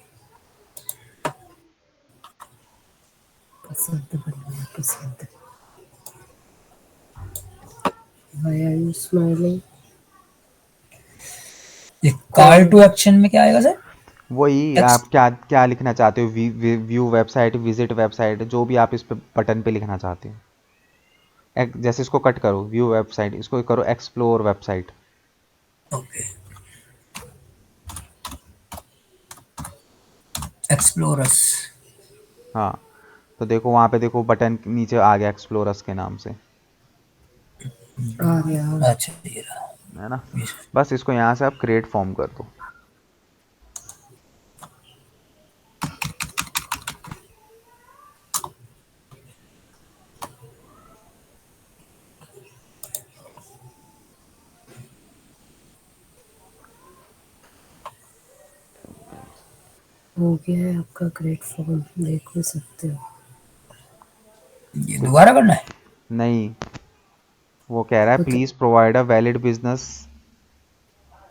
पसंद बढ़िया पसंद। Why are you smiling? ये कॉल टू एक्शन में क्या आएगा सर? वही आप क्या क्या लिखना चाहते हो, व्यू वेबसाइट, विजिट वेबसाइट, जो भी आप इस पे बटन पे लिखना चाहते हो। जैसे इसको कट करो, व्यू वेबसाइट, इसको करो एक्सप्लोर वेबसाइट। Okay, explorers. हाँ, तो देखो वहाँ पे देखो बटन नीचे आ गया एक्सप्लोरर्स के नाम से, आ गया। अच्छा ये रहा। है ना। बस इसको यहाँ से आप क्रिएट फॉर्म कर दो। हो गया है आपका ग्रेट फॉर्म, देख भी सकते हो। ये दोबारा करना है? नहीं, वो कह रहा है तो please provide a valid business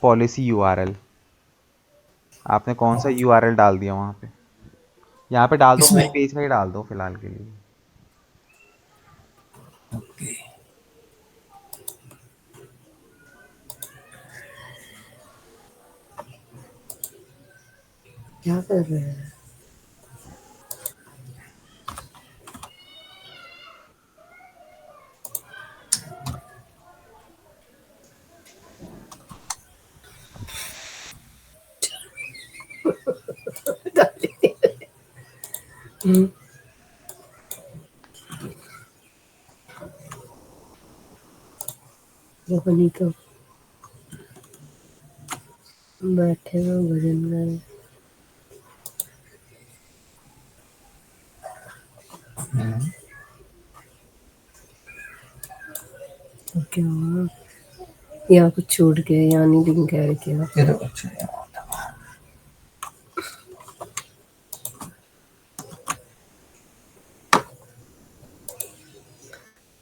policy URL. आपने कौन सा यूआरएल डाल दिया वहाँ पे? यहाँ पे डाल दो, होम इसमें? पेज का ही डाल दो फिलहाल के लिए। ओके, क्या कर रहे हैं? रोहनी तो बैठे हुए भजन गा रहे। तो क्या हुआ? यहाँ कुछ छूट गया, यहाँ नहीं लिंक ऐड किया। ये तो अच्छा है।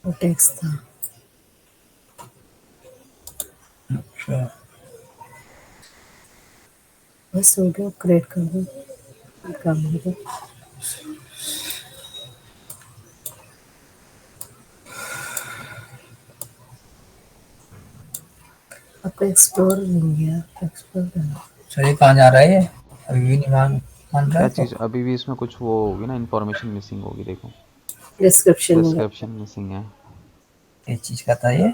वो टेक्स्ट था। अच्छा, बस हो गया, क्रिएट कर दो, काम हो गया। आपका एक्सप्लोर नहीं गया, एक्सप्लोर करना। सर ये कहाँ जा रहा है? ये अभी भी नहीं मान मान रहा क्या है तो? चीज़? अभी भी इसमें कुछ वो होगी ना, इन्फॉर्मेशन मिसिंग होगी, देखो डिस्क्रिप्शन में डिस्क्रिप्शन मिसिंग है। ये चीज का था ये।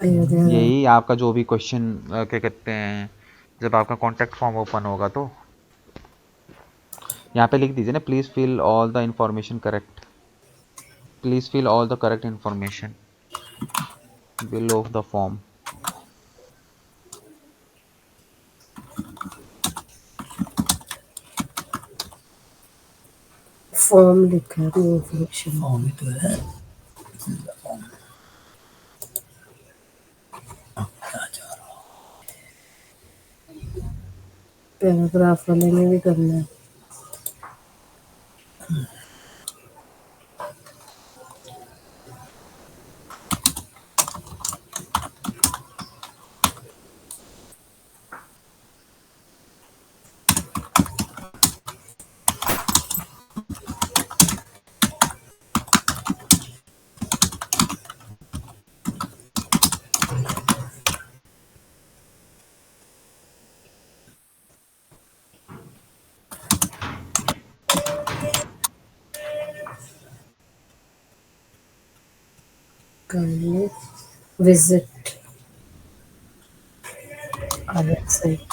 अयोध्या यही आपका जो भी क्वेश्चन क्या कहते हैं, जब आपका कॉन्टैक्ट फॉर्म ओपन होगा तो यहाँ पे लिख दीजिए ना, please fill all the information correct, please fill all the correct information below the form. Form लिखा है, नो फ्रिक्शन। फॉर्म ही तो है। पैराग्राफ वाले में भी करना है। kindly visit our website।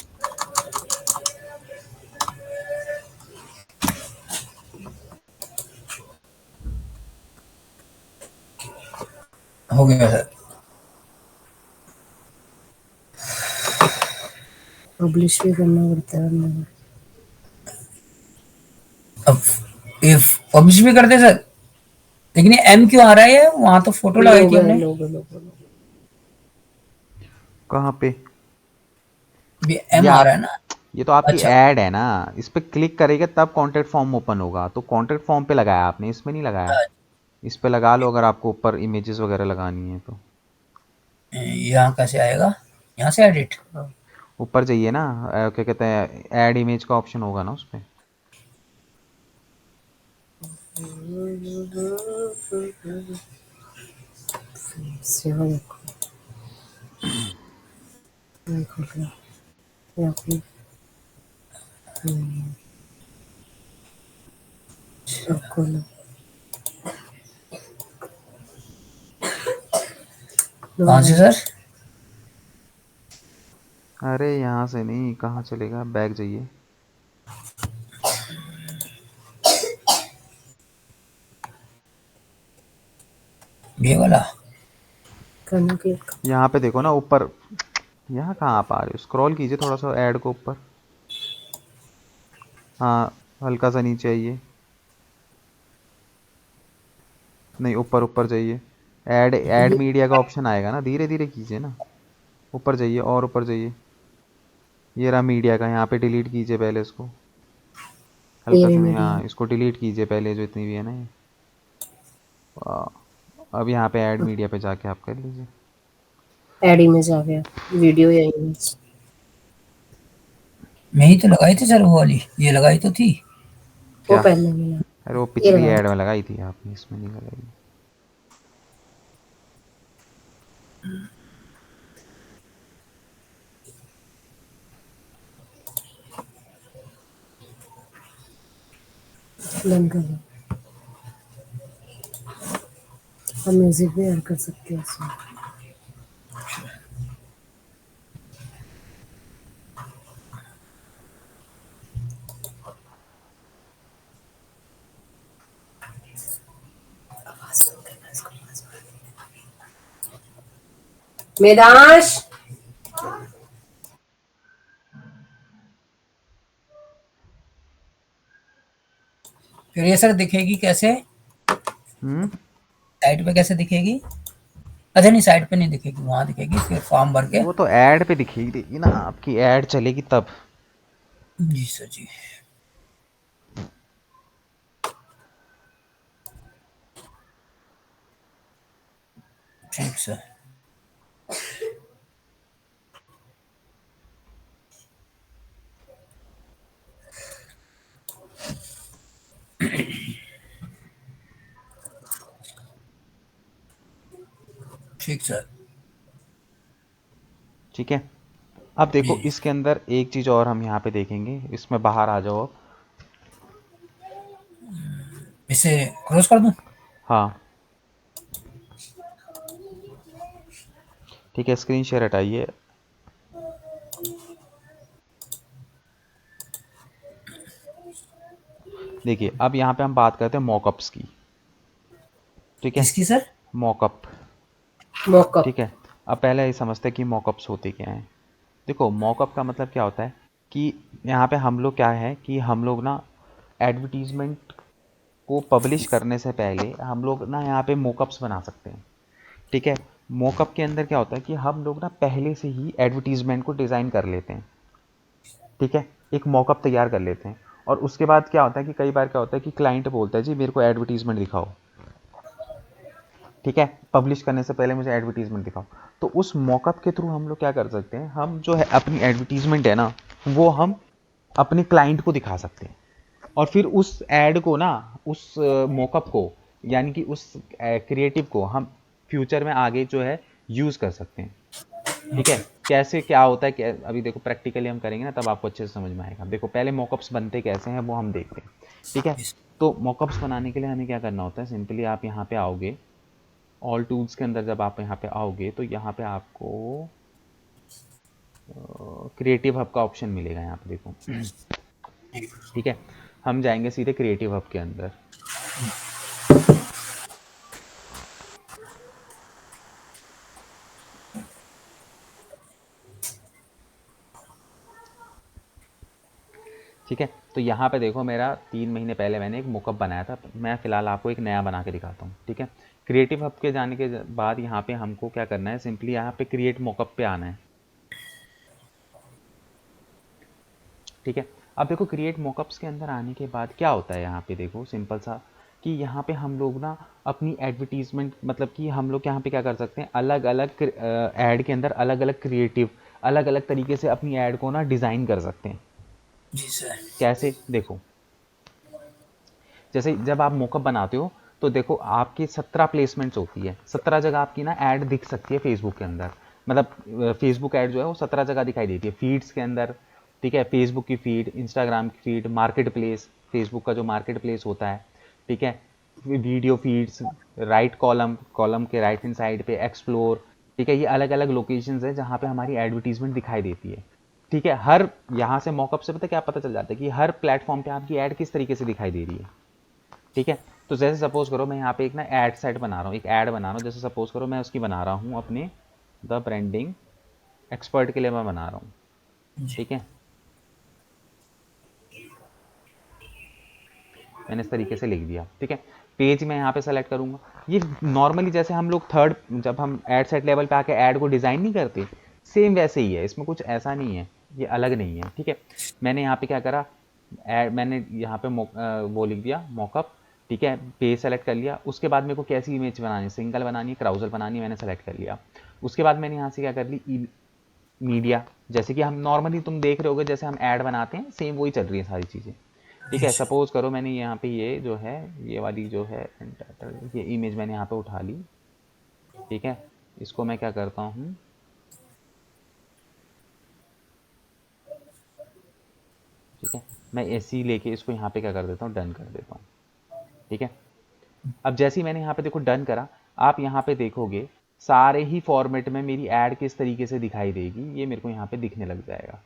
हो गया सर। पब्लिश भी करना पड़ता है हमें। अब ये पब्लिश भी करते सर, लेकिन ये एम क्यों आ रहा है? वहां तो फोटो लगाई थी लोगो है, हमने। लोगो। कहाँ पे? ये एम ये आ आप रहा है ना? ये तो आपकी अच्छा ऐड है ना, इस पे क्लिक करेगा तब कॉन्टैक्ट फॉर्म ओपन होगा, तो कॉन्टैक्ट फॉर्म पे लगाया आपने, इसमें नहीं लगाया। इस पे लगा लो अगर आपको ऊपर इमेजेस वगैरह लगानी है तो। यहाँ कैसे आएगा? यहाँ से एडिट? ऊपर जाइए ना, क्या कहते हैं, ऐड इमेज का ऑप्शन होगा ना उस पे। कहाँ से सर? अरे यहाँ से नहीं, कहाँ चलेगा, बैक जाइए। ये वाला? यहाँ पे देखो ना ऊपर, यहाँ कहाँ आप आ रहे हो, स्क्रॉल कीजिए थोड़ा सा ऐड को ऊपर, हाँ हल्का सा नीचे आइए, नहीं ऊपर ऊपर जाइए, ऐड मीडिया का ऑप्शन आएगा ना, धीरे धीरे कीजिए ना, ऊपर जाइए और ऊपर जाइए, ये रहा मीडिया का, यहाँ पे डिलीट कीजिए पहले इसको, हल्का सा, हाँ इसको डिलीट कीजिए पहले जो इतनी भी है ना ये। अब यहाँ पे ऐड मीडिया पे जाके आप कर लीजिए। ऐड इमेज आ गया, वीडियो या इमेज। मैं ही तो लगाई थी सर वो वाली, ये लगाई तो थी। वो क्या? पहले मिला, अरे वो ये पिछली लगा। ऐड में लगाई थी आपने, इसमें नहीं लगाई। बंद कर लो। हम म्यूजिक भी ऐड कर सकते हैं इसमें। मेदाश, फिर ये सर दिखेगी कैसे? हम्म, साइड पे कैसे दिखेगी? अच्छा नहीं, साइड पे नहीं दिखेगी, वहां दिखेगी फिर फॉर्म भर के। वो तो ऐड पे दिखेगी ना, आपकी ऐड चलेगी तब। जी सर जी। ठीक सर। ठीक सर। ठीक है, अब देखो जी, इसके अंदर एक चीज़ और हम यहाँ पे देखेंगे, इसमें बाहर आ जाओ अब। इसे क्लोज कर दूं? हाँ ठीक है, स्क्रीन शेयर हटाइए। देखिए अब यहाँ पे हम बात करते हैं मॉकअप्स की, ठीक है, किसकी सर? मॉकअप। मॉकअप। ठीक है, अब पहले ये समझते हैं कि मॉकअप्स होते क्या हैं। देखो मॉकअप का मतलब क्या होता है कि यहाँ पे हम लोग क्या है कि हम लोग ना एडवर्टीजमेंट को पब्लिश करने से पहले हम लोग ना यहाँ पे मॉकअप्स बना सकते हैं। ठीक है, मॉकअप के अंदर क्या होता है कि हम लोग ना पहले से ही एडवर्टीजमेंट को डिज़ाइन कर लेते हैं। ठीक है, एक मॉकअप तैयार कर लेते हैं, और उसके बाद क्या होता है कि कई बार क्या होता है कि क्लाइंट बोलता है जी मेरे को एडवर्टीजमेंट दिखाओ। ठीक है, पब्लिश करने से पहले मुझे एडवर्टीजमेंट दिखाओ। तो उस मॉकअप के थ्रू हम लोग क्या कर सकते हैं, हम जो है अपनी एडवर्टीजमेंट है ना, वो हम अपने क्लाइंट को दिखा सकते हैं, और फिर उस ऐड को ना, उस मॉकअप को, यानी कि उस क्रिएटिव को हम फ्यूचर में आगे जो है यूज़ कर सकते हैं। ठीक है, कैसे क्या होता है, क्या अभी देखो प्रैक्टिकली हम करेंगे ना तब आपको अच्छे से समझ में आएगा। देखो पहले मॉकअप्स बनते कैसे हैं वो हम देखते हैं। ठीक है, तो मॉकअप्स बनाने के लिए हमें क्या करना होता है, सिंपली आप यहाँ पे आओगे, ऑल टूल्स के अंदर जब आप यहाँ पे आओगे तो यहाँ पे आपको क्रिएटिव हब का ऑप्शन मिलेगा, यहाँ पे देखो। ठीक है, हम जाएंगे सीधे क्रिएटिव हब के अंदर। ठीक है, तो यहाँ पे देखो मेरा 3 महीने पहले मैंने एक मॉकअप बनाया था, मैं फ़िलहाल आपको एक नया बना के दिखाता हूँ। ठीक है, क्रिएटिव हब के जाने के बाद यहाँ पे हमको क्या करना है, सिंपली यहाँ पे क्रिएट मॉकअप पे आना है। ठीक है। अब देखो क्रिएट मॉकअप्स के अंदर आने के बाद क्या होता है यहाँ पे, देखो सिंपल सा कि यहाँ पे हम लोग ना अपनी एडवर्टीजमेंट, मतलब कि हम लोग यहाँ पे क्या कर सकते हैं, अलग अलग ऐड के अंदर अलग अलग क्रिएटिव, अलग अलग तरीके से अपनी ऐड को ना डिज़ाइन कर सकते हैं। जी सर। कैसे, देखो जैसे जब आप मॉकअप बनाते हो तो देखो आपकी 17 प्लेसमेंट्स होती है, 17 जगह आपकी ना ऐड दिख सकती है फेसबुक के अंदर। मतलब फेसबुक ऐड जो है वो 17 जगह दिखाई देती है फीड्स के अंदर, ठीक है। फेसबुक की फीड, इंस्टाग्राम की फीड, मार्केट प्लेस, फेसबुक का जो मार्केट प्लेस होता है, ठीक है। Video feeds, right column, column के राइट हैंड साइड पे एक्सप्लोर, ठीक है। ये अलग अलग लोकेशंस है जहाँ पे हमारी एडवर्टीजमेंट दिखाई देती है, ठीक है। हर यहाँ से मॉकअप से पता क्या पता चल जाता है कि हर प्लेटफॉर्म पे आपकी ऐड किस तरीके से दिखाई दे रही है, ठीक है। तो जैसे सपोज करो मैं यहाँ पे एक ना ऐड सेट बना रहा हूँ, एक ऐड बना रहा हूँ, जैसे सपोज करो मैं उसकी बना रहा हूँ अपने द ब्रांडिंग एक्सपर्ट के लिए मैं बना रहा हूँ, ठीक है। मैंने इस तरीके से लिख दिया, ठीक है। पेज मैं यहाँ पे सेलेक्ट करूँगा। ये नॉर्मली जैसे हम लोग जब हम ऐड सेट लेवल पे आके ऐड को डिज़ाइन नहीं करते, सेम वैसे ही है, इसमें कुछ ऐसा नहीं है, ये अलग नहीं है, ठीक है। मैंने यहाँ पे क्या करा, मैंने यहाँ पे वो लिख दिया मॉकअप, ठीक है। पेज सेलेक्ट कर लिया। उसके बाद मेरे को कैसी इमेज बनानी है, सिंगल बनानी है, क्राउजर बनानी है, मैंने सेलेक्ट कर लिया। उसके बाद मैंने यहाँ से क्या कर ली, मीडिया, जैसे कि हम नॉर्मली तुम देख रहे होगे जैसे हम ऐड बनाते हैं सेम वही चल रही है सारी चीज़ें, ठीक है। सपोज करो मैंने यहाँ पे ये जो है, ये वाली जो है ये इमेज मैंने यहाँ पे उठा ली, ठीक है। इसको मैं क्या करता हूँ, ठीक है, मैं ऐसे ही लेके इसको यहाँ पे क्या कर देता हूँ, डन कर देता हूँ, ठीक है। अब जैसे ही मैंने यहाँ पे देखो डन करा, आप यहाँ पे देखोगे सारे ही फॉर्मेट में मेरी ऐड किस तरीके से दिखाई देगी, ये मेरे को यहाँ पे दिखने लग जाएगा,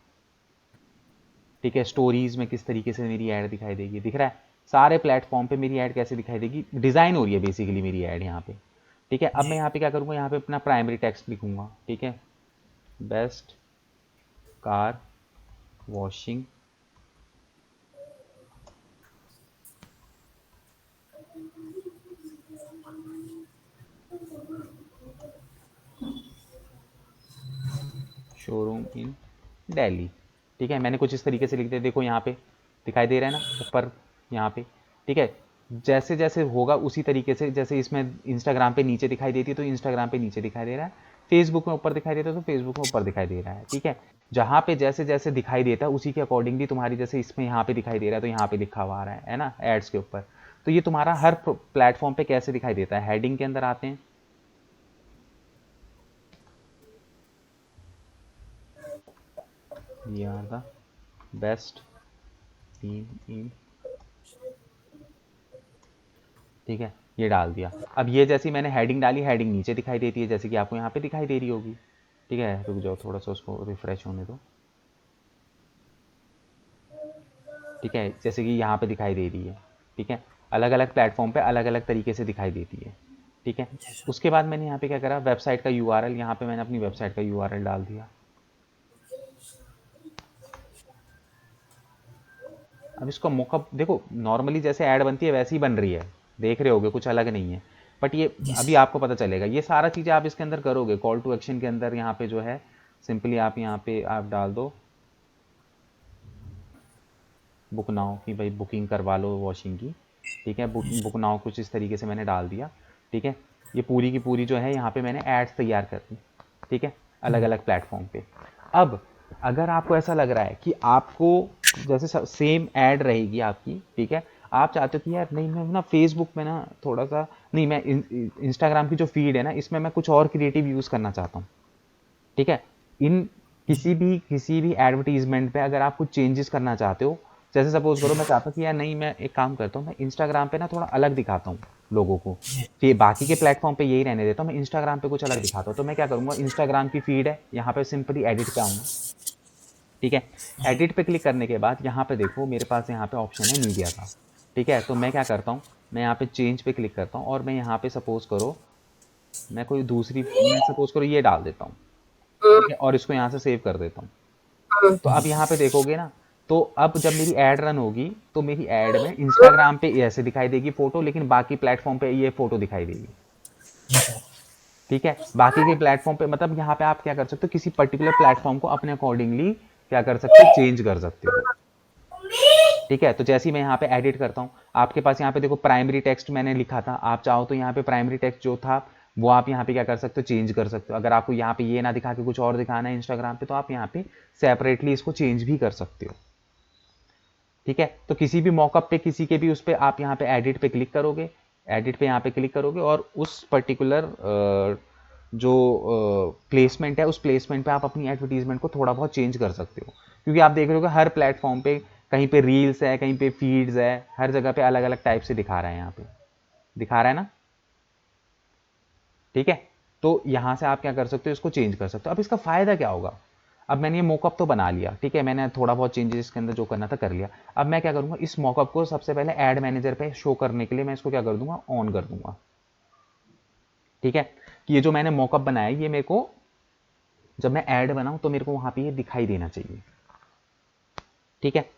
ठीक है। स्टोरीज में किस तरीके से मेरी ऐड दिखाई देगी, दिख रहा है। सारे प्लेटफॉर्म पे मेरी ऐड कैसे दिखाई देगी, डिज़ाइन हो रही है बेसिकली मेरी ऐड यहाँ पे, ठीक है। अब मैं यहाँ पे क्या करूँगा, यहाँ पे अपना प्राइमरी टेक्स्ट लिखूँगा, ठीक है। Best car washing, showroom in Delhi, ठीक है। मैंने कुछ इस तरीके से लिख दिया, देखो यहाँ पे दिखाई दे रहा है ना ऊपर यहाँ पे, ठीक है। जैसे जैसे होगा उसी तरीके से, जैसे इसमें इंस्टाग्राम पे नीचे दिखाई देती है तो इंस्टाग्राम पे नीचे दिखाई दे रहा है, फेसबुक में ऊपर दिखाई देता है तो फेसबुक में ऊपर दिखाई दे रहा है, ठीक है। जहाँ पे जैसे जैसे दिखाई देता है उसी के अकॉर्डिंगली तुम्हारी, जैसे इसमें यहाँ पे दिखाई दे रहा है तो यहाँ पे लिखा हुआ आ रहा है ना एड्स के ऊपर। तो ये तुम्हारा हर प्लेटफॉर्म पे कैसे दिखाई देता है, हेडिंग के अंदर आते हैं, ये are the best theme in, ठीक है, ये डाल दिया। अब ये जैसी मैंने हेडिंग डाली, हेडिंग नीचे दिखाई देती है जैसे कि आपको यहाँ पे दिखाई दे रही होगी, ठीक है। रुक जाओ थोड़ा सा उसको रिफ्रेश होने दो, ठीक है। जैसे कि यहाँ पे दिखाई दे रही है, ठीक है। अलग अलग प्लेटफॉर्म पे अलग अलग तरीके से दिखाई देती है, ठीक है। उसके बाद मैंने यहाँ पे क्या करा, वेबसाइट का यूआरएल, यहाँ पे मैंने अपनी वेबसाइट का यूआरएल डाल दिया। अब इसको मॉकअप देखो, नॉर्मली जैसे ऐड बनती है वैसे ही बन रही है, देख रहे होगे कुछ अलग नहीं है, बट ये अभी आपको पता चलेगा। ये सारा चीज़ें आप इसके अंदर करोगे, कॉल टू एक्शन के अंदर यहाँ पे जो है सिंपली आप यहाँ पे आप डाल दो बुक नाउ कि भाई बुकिंग करवा लो वॉशिंग की, ठीक है। बुक नाउ कुछ इस तरीके से मैंने डाल दिया, ठीक है। ये पूरी की पूरी जो है यहाँ पे मैंने एड्स तैयार कर दी, ठीक है, अलग अलग प्लेटफॉर्म पे। अब अगर आपको ऐसा लग रहा है कि आपको जैसे सेम ऐड रहेगी आपकी, ठीक है, आप चाहते हो कि यार नहीं मैं ना फेसबुक में ना थोड़ा सा नहीं, मैं इंस्टाग्राम की जो फीड है ना इसमें मैं कुछ और क्रिएटिव यूज़ करना चाहता हूँ, ठीक है। इन किसी भी एडवर्टीजमेंट पे अगर आप कुछ चेंजेस करना चाहते हो, जैसे सपोज करो मैं चाहता हूँ कि यार नहीं मैं एक काम करता हूँ, मैं इंस्टाग्राम पे ना थोड़ा अलग दिखाता हूँ लोगों को, कि बाकी के प्लेटफॉर्म पे यही रहने देता हूँ, मैं इंस्टाग्राम पे कुछ अलग दिखाता हूँ। तो मैं क्या करूँगा, इंस्टाग्राम की फीड है, यहाँ पे सिंपली एडिट पे आऊँगा, ठीक है। एडिट पे क्लिक करने के बाद यहाँ पे देखो मेरे पास यहाँ पे ऑप्शन है मीडिया का, ठीक है। तो मैं क्या करता हूँ, मैं यहाँ पे चेंज पे क्लिक करता हूँ और मैं यहाँ पे सपोज करो मैं कोई दूसरी, मैं सपोज करो ये डाल देता हूँ, ठीक है, और इसको यहाँ से सेव कर देता हूँ। तो अब यहाँ पे देखोगे ना, तो अब जब मेरी ऐड रन होगी तो मेरी ऐड में इंस्टाग्राम पे ऐसे दिखाई देगी फोटो, लेकिन बाकी प्लेटफॉर्म पे ये फोटो दिखाई देगी, ठीक है। बाकी के प्लेटफॉर्म पे मतलब यहाँ पे आप क्या कर सकते हो, किसी पर्टिकुलर प्लेटफॉर्म को अपने अकॉर्डिंगली क्या कर सकते हो, चेंज कर सकते हो, ठीक है, तो जैसे ही मैं यहाँ पे एडिट करता हूँ, आपके पास यहाँ पे देखो प्राइमरी टेक्स्ट मैंने लिखा था, आप चाहो तो यहाँ पे प्राइमरी टेक्स्ट जो था वो आप यहाँ पे क्या कर सकते हो, चेंज कर सकते हो। अगर आपको यहाँ पे ये ना दिखा के कुछ और दिखाना है इंस्टाग्राम पे, तो आप यहाँ पे सेपरेटली इसको चेंज भी कर सकते हो। ठीक है, तो किसी भी मॉकअप पे, किसी के भी उस पर आप यहाँ पे एडिट पे क्लिक करोगे, एडिट पे यहाँ पे क्लिक करोगे और उस पर्टिकुलर जो प्लेसमेंट है, उस प्लेसमेंट पे आप अपनी एडवर्टीजमेंट को थोड़ा बहुत चेंज कर सकते हो। क्योंकि आप देख रहे हो कि हर प्लेटफॉर्म पे, कहीं पे रील्स है, कहीं पे फीड्स है, हर जगह पे अलग अलग टाइप से दिखा रहा है, यहाँ पे दिखा रहा है ना। ठीक है, तो यहाँ से आप क्या कर सकते हो, इसको चेंज कर सकते हो। अब इसका फायदा क्या होगा, अब मैंने ये मॉकअप तो बना लिया, ठीक है, मैंने थोड़ा बहुत चेंजेस इसके अंदर जो करना था कर लिया। अब मैं क्या करूंगा, इस मॉकअप को सबसे पहले एड मैनेजर पे शो करने के लिए मैं इसको क्या कर दूंगा, ऑन कर दूंगा। ठीक है, कि ये जो मैंने मॉकअप बनाया, ये मेरे को जब मैं ऐड बनाऊं तो मेरे को वहां पे ये दिखाई देना चाहिए। ठीक है,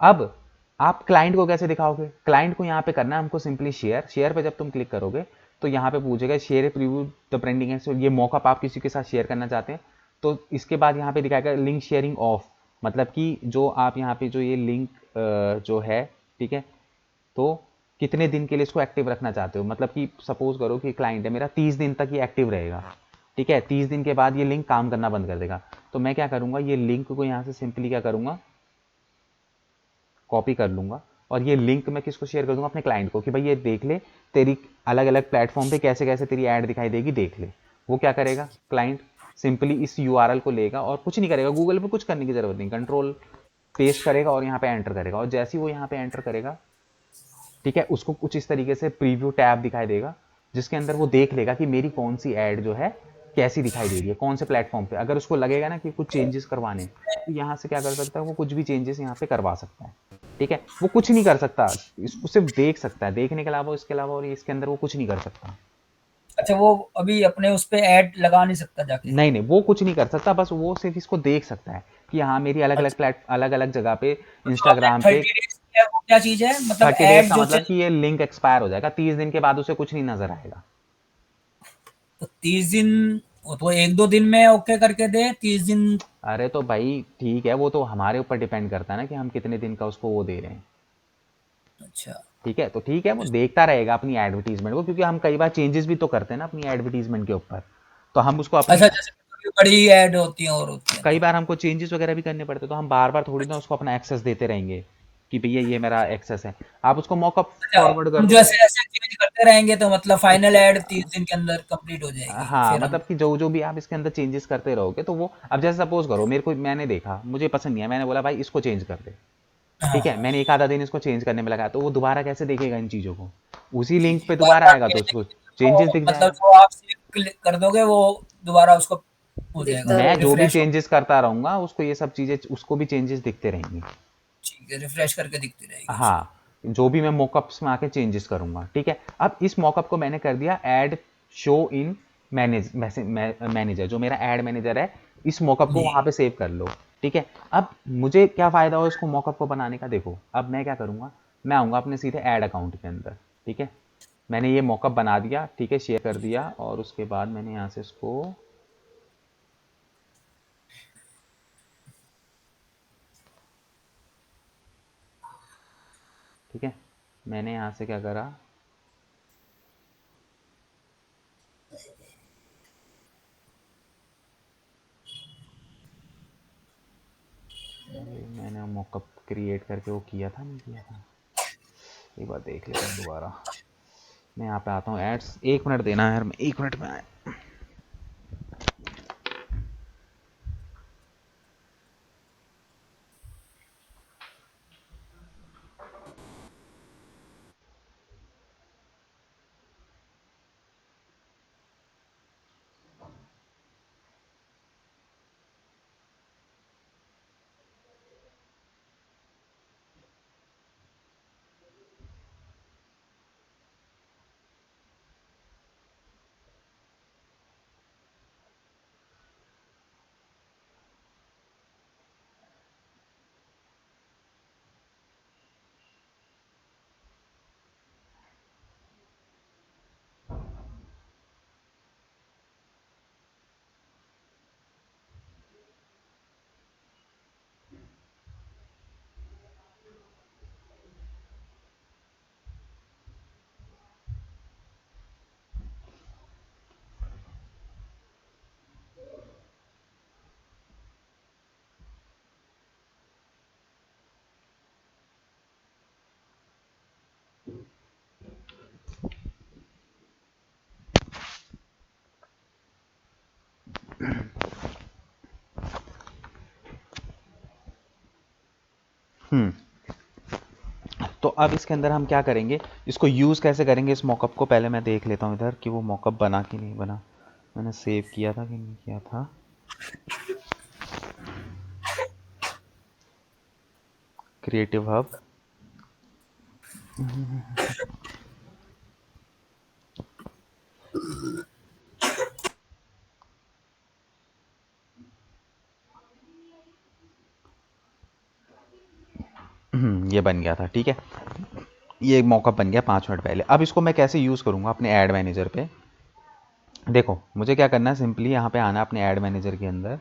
अब आप क्लाइंट को कैसे दिखाओगे, क्लाइंट को यहाँ पे करना है हमको सिंपली शेयर। शेयर पे जब तुम क्लिक करोगे तो यहाँ पे पूछेगा शेयर प्रीव्यू द ट्रेंडिंग है, ये मॉकअप आप किसी के साथ शेयर करना चाहते हैं, तो इसके बाद यहाँ पे दिखाएगा लिंक शेयरिंग ऑफ, मतलब कि जो आप यहाँ पे जो ये लिंक जो है, ठीक है, तो कितने दिन के लिए इसको एक्टिव रखना चाहते हो, मतलब कि सपोज करो कि क्लाइंट है मेरा 30 दिन तक ये एक्टिव रहेगा। ठीक है, 30 दिन के बाद ये लिंक काम करना बंद कर देगा। तो मैं क्या करूंगा, ये लिंक को यहाँ से सिंपली क्या करूंगा, कॉपी कर लूंगा और ये लिंक मैं किसको शेयर कर दूंगा, अपने क्लाइंट को, कि भाई ये देख ले तेरी अलग अलग प्लेटफॉर्म पे कैसे कैसे तेरी ऐड दिखाई देगी, देख ले। वो क्या करेगा, क्लाइंट सिंपली इस यूआरएल को लेगा और कुछ नहीं करेगा, गूगल पे कुछ करने की जरूरत नहीं, कंट्रोल पेस्ट करेगा और यहाँ पे एंटर करेगा, और जैसे ही वो यहाँ पे एंटर करेगा, ठीक है, उसको कुछ इस तरीके से प्रीव्यू टैब दिखाई देगा, जिसके अंदर वो देख लेगा कि मेरी कौन सी ऐड जो है कैसी दिखाई दे रही है, कौन से प्लेटफॉर्म पे। अगर उसको लगेगा ना कि कुछ चेंजेस करवाने, तो यहाँ से क्या कर सकता है, वो कुछ भी चेंजेस यहाँ पे करवा सकता है। ठीक है, वो कुछ नहीं कर सकता, इसको सिर्फ देख सकता है, देखने के अलावा इसके अलावा और इसके अंदर वो कुछ नहीं कर सकता। अच्छा, वो अभी अपने उस पे ऐड लगा नहीं सकता जाके? नहीं नहीं, वो कुछ नहीं कर सकता, बस वो सिर्फ इसको देख सकता है कि हाँ मेरी अलग अलग अच्छा, अलग अलग जगह पे तो जो आपने इंस्टाग्राम पे। 30 डेज किया वो क्या चीज है, मतलब 30 डेज ऐड का जो मतलब चल। कि ये लिंक एक्सपायर हो जाएगा, 30 दिन के बाद उसे कुछ नहीं नजर आएगा। तो 30 दिन, वो तो 1-2 दिन में ओके करके दे, 30 दिन? अरे तो भाई ठीक है, वो तो हमारे ऊपर डिपेंड करता है ना कि हम कितने दिन का उसको वो दे रहे हैं। अच्छा। ठीक है, तो ठीक है, वो देखता रहेगा अपनी एडवर्टीजमेंट को, क्योंकि हम कई बार चेंजेस भी तो करते हैं ना अपनी एडवर्टीजमेंट के ऊपर, तो हम उसको अपनी अच्छा, जैसे कभी बड़ी ऐड होती हैं और होती हैं कई तो। बार हमको चेंजेस वगैरह भी करने पड़ते हैं, तो हम बार बार थोड़ी ना उसको अपना एक्सेस देते रहेंगे कि भैया ये मेरा एक्सेस है। आप उसको मॉकअप अच्छा, फॉरवर्ड कर हम दो। जैसे ऐसे चेंज करते रहेंगे तो मतलब फाइनल ऐड 30 दिन के अंदर कंप्लीट हो जाएगी, हाँ, फिर हम। मतलब कि जो जो भी आप इसके अंदर चेंजेस करते रहोगे, तो वो अब जैसे सपोज करो मेरे को, मैंने देखा मुझे पसंद नहीं है, मैंने बोला भाई इसको चेंज कर दे। ठीक है, हाँ मैंने एक आधा दिन इसको चेंज करने में लगाया, तो वो दोबारा कैसे देखेगा इन चीज़ों को, उसी जी लिंक जी, पे बार दोबारा बार आएगा तो उसको भेजने की चेंजेस तो दिख मतलब जाएगा। जो आप क्लिक कर दोगे वो दोबारा उसको हो जाएगा, दिखता मैं जो रहेगा। भी रिफ्रेश हो। चेंजेस करता रहूंगा उसको ये सब चीज़ें, उसको भी चेंजेस दिखते रहेंगे। ठीक है, रिफ्रेश करके दिखती रहेगी उसको। हाँ, जो भी मैं मॉकअप्स में आके चेंजेस करूंगा। ठीक है, अब इस मॉकअप को मैंने कर दिया ऐड शो इन मैनेजर, जो मेरा ऐड मैनेजर है, इस मॉकअप को जी। वहां पे सेव कर लो। ठीक है, अब मुझे क्या फायदा हो इसको मॉकअप को बनाने का, देखो अब मैं क्या करूंगा, मैं आऊंगा अपने सीधे ऐड अकाउंट के अंदर। ठीक है, मैंने ये मॉकअप बना दिया, ठीक है, शेयर कर दिया, और उसके बाद मैंने यहाँ से इसको, ठीक है, मैंने यहाँ से क्या करा, अरे मैंने मॉकअप क्रिएट करके वो किया था, नहीं किया था, एक बार देख लेते हैं दोबारा। मैं यहाँ पे आता हूँ एड्स, 1 मिनट देना है यार, मैं 1 मिनट में आया। तो अब इसके अंदर हम क्या करेंगे, इसको यूज़ कैसे करेंगे इस मॉकअप को, पहले मैं देख लेता हूँ इधर कि वो मॉकअप बना कि नहीं बना, मैंने सेव किया था कि नहीं किया था। क्रिएटिव हब, ये बन गया था, ठीक है, ये एक मॉकअप बन गया 5 मिनट पहले। अब इसको मैं कैसे यूज़ करूँगा अपने ऐड मैनेजर पे, देखो मुझे क्या करना है, सिंपली यहाँ पे आना है अपने ऐड मैनेजर के अंदर,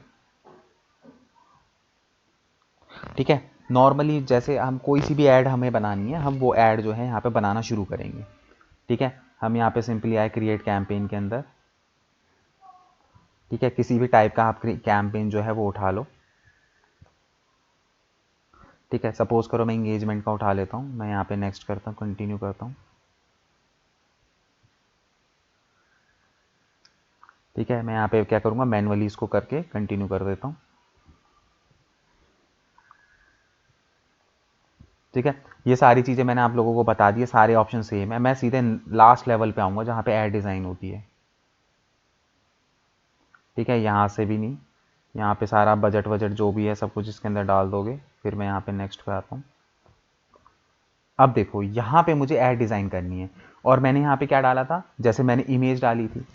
ठीक है। नॉर्मली जैसे हम कोई सी भी ऐड हमें बनानी है, हम वो ऐड जो है यहाँ पे बनाना शुरू करेंगे, ठीक है। हम यहाँ पे सिंपली आए क्रिएट कैंपेन के अंदर, ठीक है, किसी भी टाइप का आप कैंपेन जो है वो उठा लो, ठीक है। सपोज करो मैं इंगेजमेंट का उठा लेता हूँ, मैं यहाँ पे नेक्स्ट करता हूँ, कंटिन्यू करता हूँ, ठीक है। मैं यहाँ पे क्या करूँगा, मैनुअली इसको करके कंटिन्यू कर देता हूँ, ठीक है। ये सारी चीज़ें मैंने आप लोगों को बता दी है, सारे ऑप्शन सेम है। मैं सीधे लास्ट लेवल पे आऊँगा जहाँ पे ऐड डिज़ाइन होती है, ठीक है। यहाँ से भी नहीं, यहाँ पे सारा बजट वजट जो भी है सब कुछ इसके अंदर डाल दोगे, फिर मैं यहाँ पे नेक्स्ट पे आता हूँ। अब देखो यहाँ पे मुझे ऐड डिज़ाइन करनी है, और मैंने यहाँ पे क्या डाला था, जैसे मैंने इमेज डाली थी,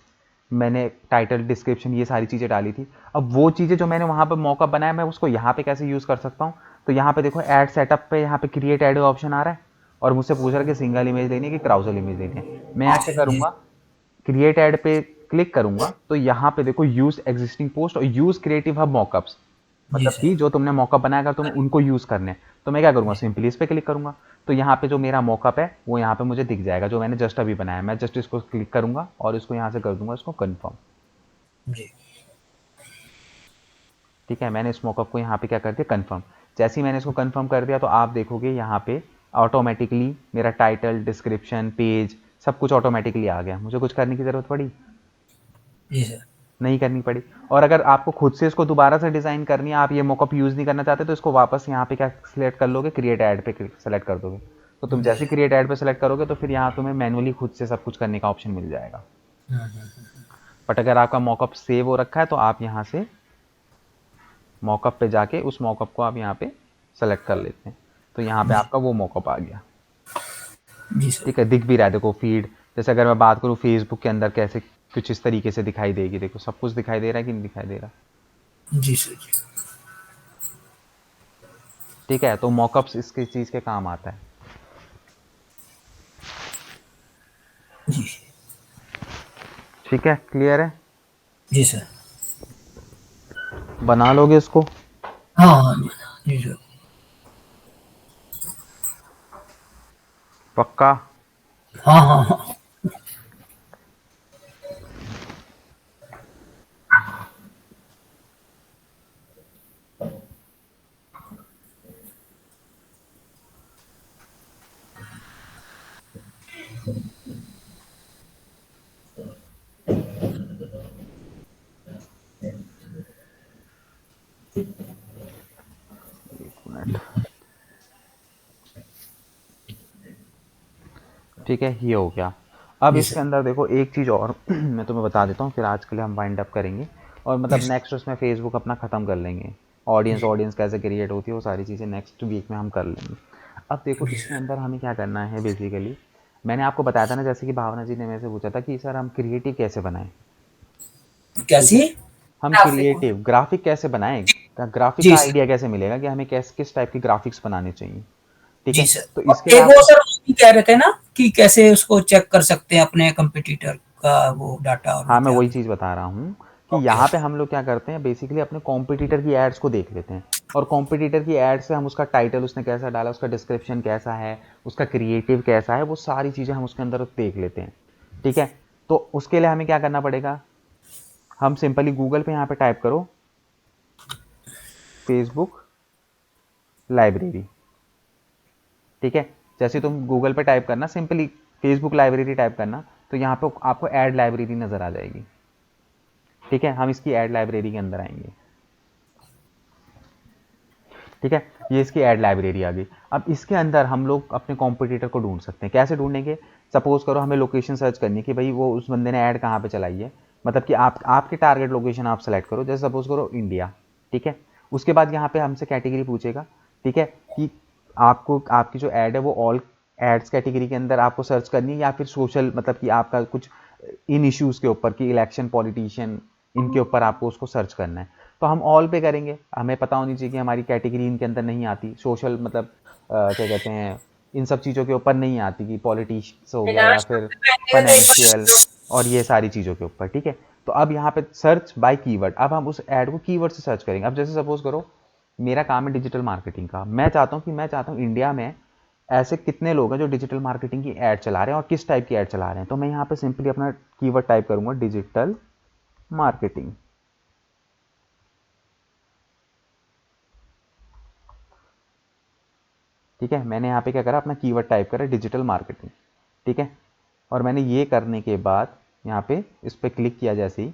मैंने टाइटल डिस्क्रिप्शन ये सारी चीज़ें डाली थी। अब वो चीज़ें जो मैंने वहाँ पे मॉकअप बनाया, मैं उसको यहाँ पे कैसे यूज़ कर सकता हूँ, तो यहाँ पे देखो ऐड सेटअप पे यहाँ पे क्रिएट ऐड ऑप्शन आ रहा है, और मुझसे पूछ रहा है कि सिंगल इमेज लेनी है कि क्राउजल इमेज लेनी है। मैं यहाँ क्या करूँगा, क्रिएट ऐड पे क्लिक करूंगा, तो यहाँ पे देखो यूज एग्जिस्टिंग पोस्ट और यूज क्रिएटिव हब मॉकअप्स, जी मतलब सर। कि जो तुमने मॉकअप बनाया अगर तुम्हें उनको यूज करने हैं, तो मैं क्या करूंगा, सिंपली इस पे क्लिक करूंगा, तो यहाँ पे जो मेरा मॉकअप है वो यहाँ पे मुझे दिख जाएगा, जो मैंने जस्ट अभी बनाया। मैं जस्ट इसको क्लिक करूंगा और इसको यहाँ से कर दूंगा इसको कंफर्म, जी ठीक है। मैंने इस मॉकअप को यहाँ पे क्या कर दिया, कंफर्म। जैसे ही मैंने इसको कंफर्म कर दिया, तो आप देखोगे यहाँ पे ऑटोमेटिकली मेरा टाइटल, डिस्क्रिप्शन, पेज सब कुछ ऑटोमेटिकली आ गया। मुझे कुछ करने की ज़रूरत पड़ी जी सर। नहीं करनी पड़ी। और अगर आपको खुद से इसको दोबारा से डिज़ाइन करनी है, आप ये मॉकअप यूज़ नहीं करना चाहते, तो इसको वापस यहाँ पे क्या सिलेक्ट कर लोगे, क्रिएट ऐड पे सेलेक्ट कर दोगे। तो तुम जैसे क्रिएट ऐड पे सेलेक्ट करोगे, तो फिर यहाँ तुम्हें मैनुअली खुद से सब कुछ करने का ऑप्शन मिल जाएगा। बट अगर आपका मॉकअप सेव हो रखा है, तो आप यहाँ से मॉकअप पे जाके उस मॉकअप को आप यहाँ पे सेलेक्ट कर लेते हैं, तो यहाँ पे आपका वो मॉकअप आ गया, जी सर। ठीक है। दिख भी रहा है, देखो फीड, जैसे अगर मैं बात करूँ फेसबुक के अंदर कैसे कुछ इस तरीके से दिखाई देगी, देखो सब कुछ दिखाई दे रहा है कि नहीं दिखाई दे रहा, जी सर। ठीक है। तो मॉकअप्स इसकी चीज़ के काम आता है, जी ठीक है। क्लियर है, जी सर। बना लोगे इसको, हाँ हाँ जी सर। पक्का। हाँ हाँ हाँ। एक मिनट, ठीक है, ये हो गया। अब जी इसके सर। अंदर देखो एक चीज़ और मैं तुम्हें बता देता हूँ, फिर आज के लिए हम वाइंड अप करेंगे, और जी मतलब सर। नेक्स्ट उसमें फेसबुक अपना ख़त्म कर लेंगे। ऑडियंस ऑडियंस कैसे क्रिएट होती है वो सारी चीज़ें नेक्स्ट वीक में हम कर लेंगे। अब देखो जी इसके सर। अंदर हमें क्या करना है बेसिकली, मैंने आपको बताया था ना, जैसे कि भावना जी ने मेरे से पूछा था कि सर हम क्रिएटिव कैसे बनाएं, ठीक कैसी? है। हम क्रिएटिव ग्राफिक कैसे बनाएं, ग्राफिक जी का सर। आइडिया कैसे मिलेगा कि हमें किस टाइप की ग्राफिक्स बनाने चाहिए, ठीक जी है। सर। तो और इसके लिए एक वो आपको, सर वो भी कह रहे थे ना कि कैसे उसको चेक कर सकते हैं अपने कंपटीटर का वो डाटा, और वो हाँ मैं क्या वही भी। चीज़ बता रहा हूँ कि ओके यहाँ पे ओके। हम लोग क्या करते हैं, बेसिकली अपने कॉम्पिटिटर की एड्स को देख लेते हैं, और कॉम्पिटिटर की एड से हम उसका टाइटल उसने कैसा डाला, उसका डिस्क्रिप्शन कैसा है, उसका क्रिएटिव कैसा है, वो सारी चीज़ें हम उसके अंदर देख लेते हैं, ठीक है। तो उसके लिए हमें क्या करना पड़ेगा, हम सिंपली गूगल पे यहाँ पे टाइप करो फेसबुक लाइब्रेरी, ठीक है। जैसे तुम गूगल पे टाइप करना सिंपली फेसबुक लाइब्रेरी टाइप करना, तो यहाँ पे आपको ऐड लाइब्रेरी नज़र आ जाएगी, ठीक है। हम इसकी ऐड लाइब्रेरी के अंदर आएंगे, ठीक है, ये इसकी ऐड लाइब्रेरी आ गई। अब इसके अंदर हम लोग अपने कॉम्पिटिटर को ढूंढ सकते हैं। कैसे ढूंढेंगे? सपोज करो हमें लोकेशन सर्च करनी है कि भाई वो उस बंदे ने ऐड कहाँ पे चलाई है, मतलब कि आपके टारगेट लोकेशन आप सेलेक्ट करो, जैसे सपोज करो इंडिया, ठीक है। उसके बाद यहाँ पे हमसे कैटेगरी पूछेगा, ठीक है, कि आपको आपकी जो ऐड है वो ऑल एड्स कैटेगरी के अंदर आपको सर्च करनी है या फिर सोशल, मतलब कि आपका कुछ इन इश्यूज़ के ऊपर कि इलेक्शन, पॉलिटिशियन, इनके ऊपर आपको उसको सर्च करना है। तो हम ऑल पे करेंगे। हमें पता होनी चाहिए कि हमारी कैटेगरी इनके अंदर नहीं आती, सोशल मतलब क्या कहते हैं, इन सब चीज़ों के ऊपर नहीं आती कि पॉलिटिक्स हो गया या फिर फाइनेंशियल और ये सारी चीज़ों के ऊपर, ठीक है। तो अब यहाँ पे सर्च बाय कीवर्ड, अब हम उस ऐड को कीवर्ड से सर्च करेंगे। अब जैसे सपोज करो मेरा काम है डिजिटल मार्केटिंग का, मैं चाहता हूँ इंडिया में ऐसे कितने लोग हैं जो डिजिटल मार्केटिंग की ऐड चला रहे हैं और किस टाइप की ऐड चला रहे हैं। तो मैं यहाँ पे सिंपली अपना कीवर्ड टाइप करूँगा डिजिटल मार्केटिंग, ठीक है। मैंने यहाँ पे क्या करा, अपना कीवर्ड टाइप करा डिजिटल मार्केटिंग, ठीक है। और मैंने ये करने के बाद यहाँ पे इस पर क्लिक किया जैसे ही,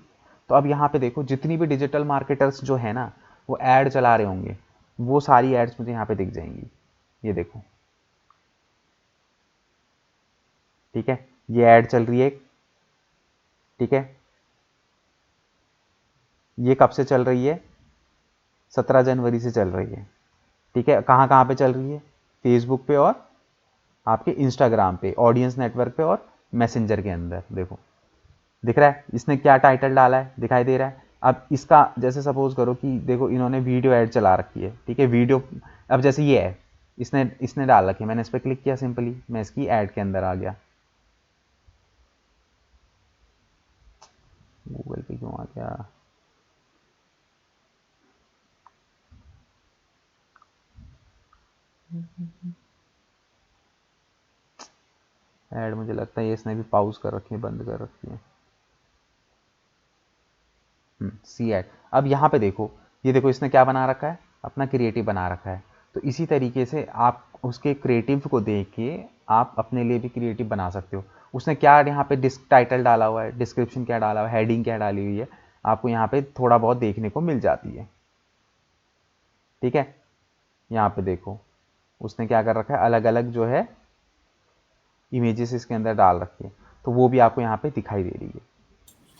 तो अब यहाँ पे देखो जितनी भी डिजिटल मार्केटर्स जो है ना वो ऐड चला रहे होंगे, वो सारी एड्स मुझे यहाँ पे दिख जाएंगी, ये देखो, ठीक है। ये ऐड चल रही है, ठीक है। ये कब से चल रही है? 17 जनवरी से चल रही है, ठीक है। कहाँ कहाँ पे चल रही है? फेसबुक पे और आपके इंस्टाग्राम पे, ऑडियंस नेटवर्क पे और मैसेंजर के अंदर। देखो दिख रहा है इसने क्या टाइटल डाला है, दिखाई दे रहा है। अब इसका जैसे सपोज करो कि देखो इन्होंने वीडियो ऐड चला रखी है, ठीक है, वीडियो। अब जैसे ये है, इसने डाल रखी है, मैंने इस पर क्लिक किया, सिंपली मैं इसकी ऐड के अंदर आ गया। गूगल पे क्यों आ गया? ऐड मुझे लगता है ये इसने भी पाउज कर रखी है, बंद कर रखी है। सी ऐड। अब यहाँ पे देखो, ये देखो इसने क्या बना रखा है, अपना क्रिएटिव बना रखा है। तो इसी तरीके से आप उसके क्रिएटिव को देख के आप अपने लिए भी क्रिएटिव बना सकते हो। उसने क्या यहाँ पे टाइटल डाला हुआ है, डिस्क्रिप्शन क्या डाला हुआ है, हेडिंग क्या डाली हुई है, आपको यहाँ पे थोड़ा बहुत देखने को मिल जाती है, ठीक है। यहाँ पे देखो उसने क्या कर रखा है, अलग अलग जो है इमेजेस इसके अंदर डाल रखी है, तो वो भी आपको यहाँ पे दिखाई दे रही है,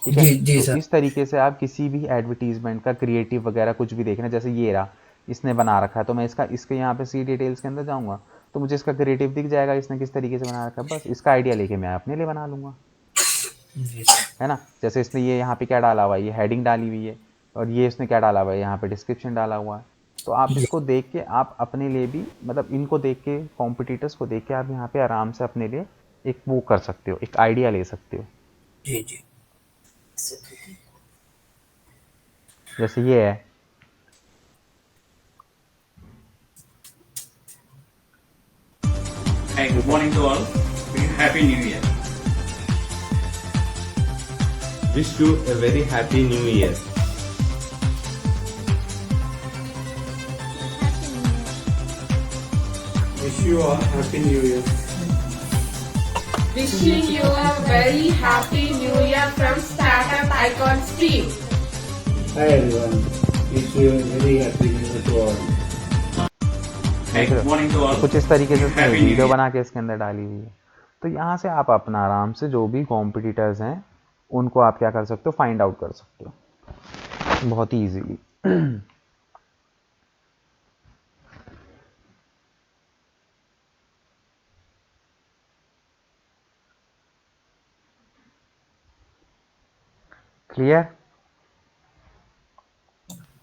ठीक है। जी तो सर। इस तरीके से आप किसी भी एडवर्टीजमेंट का क्रिएटिव वगैरह कुछ भी देखना, जैसे ये रहा इसने बना रखा है, तो मैं इसके यहाँ पे सी डिटेल्स के अंदर जाऊँगा तो मुझे इसका क्रिएटिव दिख जाएगा, इसने किस तरीके से बना रखा है। बस इसका आइडिया लेके मैं अपने लिए बना लूँगा, जी सर। है ना। जैसे इसने ये यहाँ पे क्या डाला हुआ है, ये हेडिंग डाली हुई है, और ये इसने क्या डाला हुआ है, यहाँ पे डिस्क्रिप्शन डाला हुआ है। तो आप जी इसको देख के आप अपने लिए भी, मतलब इनको देख के, कॉम्पिटिटर्स को देख के आप यहाँ पे आराम से अपने लिए एक वो कर सकते हो, एक आइडिया ले सकते हो। जी जी। जैसे ये है, Hi, good morning to all. Happy New Year. Wish you a very happy new year. Wish you a happy new year. Wishing you a very happy new year from Startup Icons team. Hi everyone. Wish you a very happy new year to all. Hi, good morning to all. कुछ इस तरीके से उसने Happy New video Year. बना के इसके अंदर डाली हुई है। तो यहाँ से आप अपना आराम से जो भी कॉम्पिटिटर्स हैं उनको आप क्या कर सकते हो, फाइंड आउट कर सकते हो बहुत ही ईजीली। क्लियर?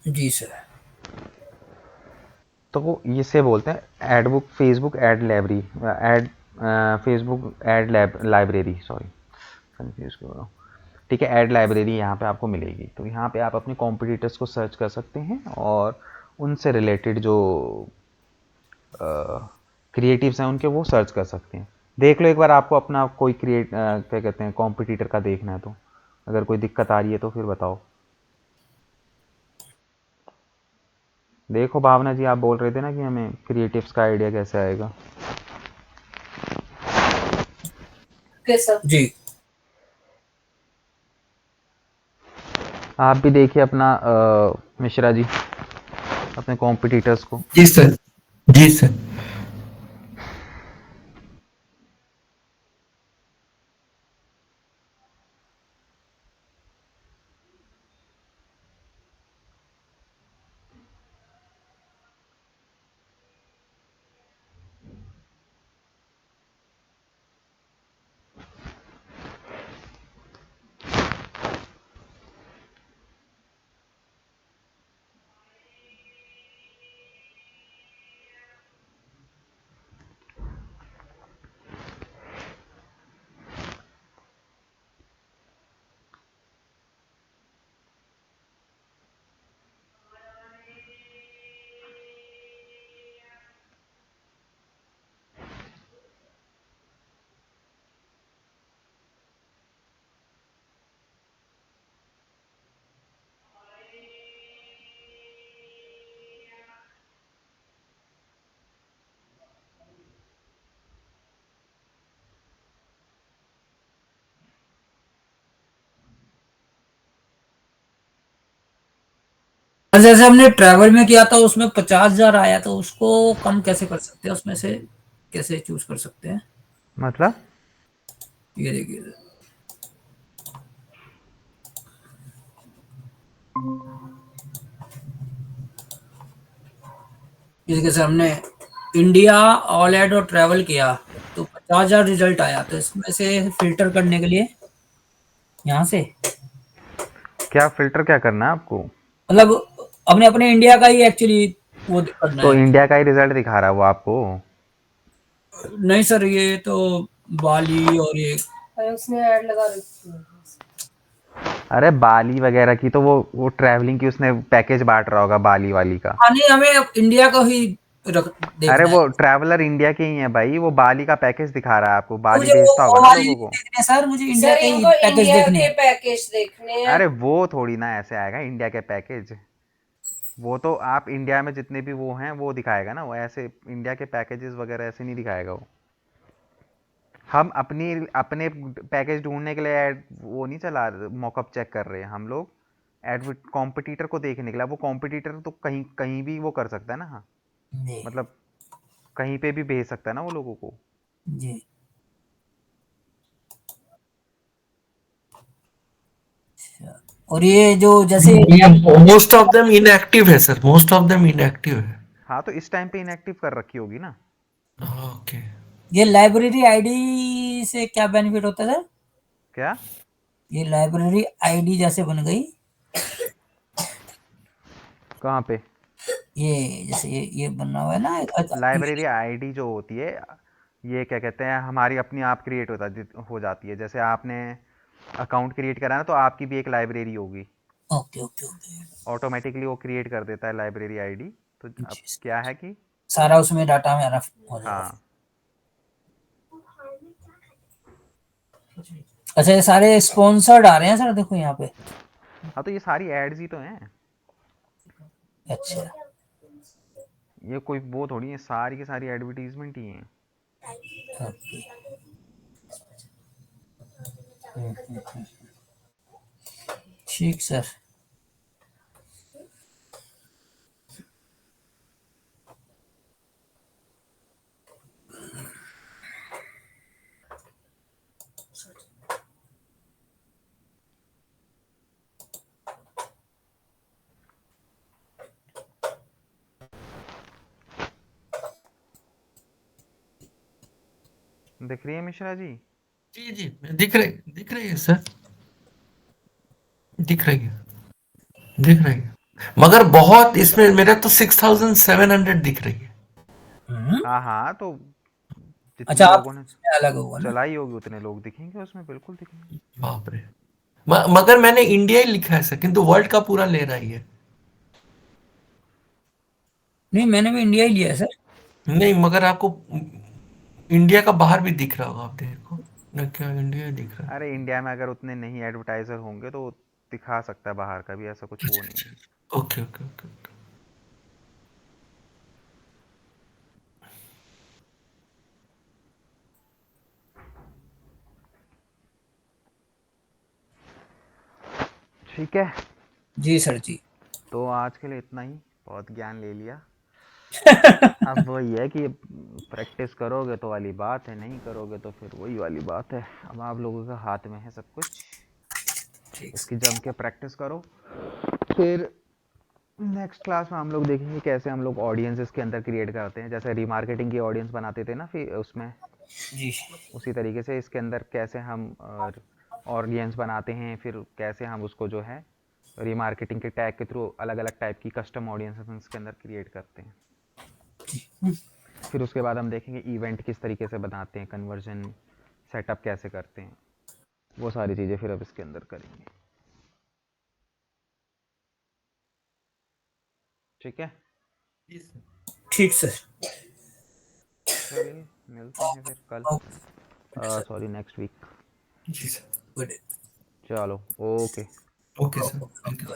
जी सर। तो इसे बोलते हैं ad book, Facebook ad library, ad Facebook ad library, sorry confuse कर रहा हूँ, ठीक है। ऐड लाइब्रेरी यहाँ पे आपको मिलेगी। तो यहाँ पे आप अपने कॉम्पिटिटर्स को सर्च कर सकते हैं और उनसे रिलेटेड जो क्रिएटिव्स हैं उनके वो सर्च कर सकते हैं। देख लो एक बार, आपको अपना कोई क्या कहते हैं कॉम्पिटिटर का देखना है तो, अगर कोई दिक्कत आ रही है तो फिर बताओ। देखो भावना जी, आप बोल रहे थे ना कि हमें क्रिएटिव्स का आइडिया कैसे आएगा। जी आप भी देखिए अपना मिश्रा जी। अपने कॉम्पिटिटर्स को। जी सर, जी सर। जैसे हमने ट्रैवल में किया था उसमें 50,000 आया, तो उसको कम कैसे कर सकते हैं, उसमें से कैसे चूज कर सकते हैं? मतलब ये देखिए, ये देखिए सर, हमने इंडिया ऑल एड और ट्रैवल किया तो 50,000 रिजल्ट आया, तो इसमें से फिल्टर करने के लिए यहाँ से क्या फिल्टर क्या करना है आपको? मतलब अपने अपने इंडिया का ही एक्चुअली वो करना तो है। इंडिया का ही रिजल्ट दिखा रहा है वो आपको। नहीं सर, ये तो बाली और ये अरे उसने ऐड लगा रखी है। अरे बाली वगैरह की तो वो ट्रैवलिंग की उसने पैकेज बांट रहा होगा बाली वाली का। हाँ नहीं, हमें अब इंडिया का ही अरे देखना है। वो ट्रैवलर इंडिया के ही है भाई, वो बाली का पैकेज दिखा रहा है आपको, बाली मुझे भेजता होगा वो ना वाली लोगों नहीं को। देखने हैं सर, मुझे इंडिया सर के ही इनको पैकेज इंडिया देखने के हैं। पैकेज देखने हैं। अरे वो थोड़ी ना ऐसे आएगा इंडिया के पैकेज, वो तो आप इंडिया में जितने भी वो हैं वो दिखाएगा ना, वो ऐसे इंडिया के पैकेजेस वगैरह ऐसे नहीं दिखाएगा वो। हम अपनी अपने पैकेज ढूंढने के लिए वो नहीं चला मॉकअप चेक कर रहे हैं हम लोग, एडमिट कॉम्पिटिटर को देखने के लिए। वो कॉम्पिटिटर तो कहीं कहीं भी वो कर सकता है ना, जी मतलब कहीं पे भी भेज सकता है ना वो लोगों को। जी। और ये जो जैसे मोस्ट ऑफ देम इनएक्टिव है sir, most of them inactive है। हाँ तो इस टाइम पे इनएक्टिव कर रखी होगी ना। ओके। ये लाइब्रेरी आईडी से क्या बेनिफिट होता है सर? क्या? ये लाइब्रेरी आईडी जैसे बन गई, कहाँ पे? ये जैसे ये बना हुआ है ना। लाइब्रेरी आईडी जो होती है, ये क्या कहते हैं, हमारी अपनी आप क्रिएट हो जाती है। जैसे आपने अकाउंट क्रिएट करा ना, तो आपकी भी एक लाइब्रेरी होगी, ओके ओके ओके। ऑटोमेटिकली वो क्रिएट कर देता है लाइब्रेरी आईडी। तो अब जी, क्या है कि सारा उसमें डाटा मेरा हो जाएगा। हाँ, अच्छा, ये सारे स्पॉन्सर्ड आ रहे हैं सर, देखो यहाँ पे। हाँ तो ये सारी एड्स ही तो हैं, अच्छा ये कोई वो थोड़ी है, सारी की सारी एडवर्टीजमेंट ही हैं। ओके। ठीक सर। दिख रही है मिश्रा जी? जी जी, दिख रही है सर, दिख रही है, दिख रही है। मगर बहुत इसमें मेरा तो 6,700 दिख रही है। हाँ हाँ, तो जितने अच्छा, आप लोगों ने अलग होगा ना। चलाई होगी उतने लोग दिखेंगे उसमें, बिल्कुल दिखेंगे। बाप रे। मगर मैंने इंडिया ही लिखा है सर, किंतु वर्ल्ड का पूरा ले रहा ही है। नहीं, मैंने भी इंडिया ही लिया है सर। नहीं, मगर आपको इंडिया का बाहर भी दिख रहा होगा, आप देखो ना, क्या इंडिया ही दिख रहा है। अरे इंडिया में अगर उतने नहीं एडवर्टाइजर होंगे तो दिखा सकता है बाहर का भी, ऐसा कुछ वो अच्छा नहीं है। अच्छा, ओके ओके ओके ओके। ठीक है, जी सर जी। तो आज के लिए इतना ही। बहुत ज्ञान ले लिया। अब वही है कि प्रैक्टिस करोगे तो वाली बात है, नहीं करोगे तो फिर वही वाली बात है। अब आप लोगों के हाथ में है सब कुछ, इसकी जम के प्रैक्टिस करो। फिर नेक्स्ट क्लास में हम लोग देखेंगे कैसे हम लोग ऑडियंसेस के अंदर क्रिएट करते हैं, जैसे रीमार्केटिंग की ऑडियंस बनाते थे ना फिर उसमें, जी उसी तरीके से इसके अंदर कैसे हम ऑडियंस बनाते हैं, फिर कैसे हम उसको जो है रीमार्केटिंग के टैग के थ्रू अलग अलग टाइप की कस्टम ऑडियंसेस इसके अंदर क्रिएट करते हैं। फिर उसके बाद हम देखेंगे इवेंट किस तरीके से बनाते हैं, कन्वर्जन सेटअप कैसे करते हैं, वो सारी चीज़ें फिर अब इसके अंदर करेंगे। ठीक है, ठीक सर। चलिए मिलते हैं फिर कल, सॉरी नेक्स्ट वीक। जी सर, गुड। चलो okay. Okay sir, thank you.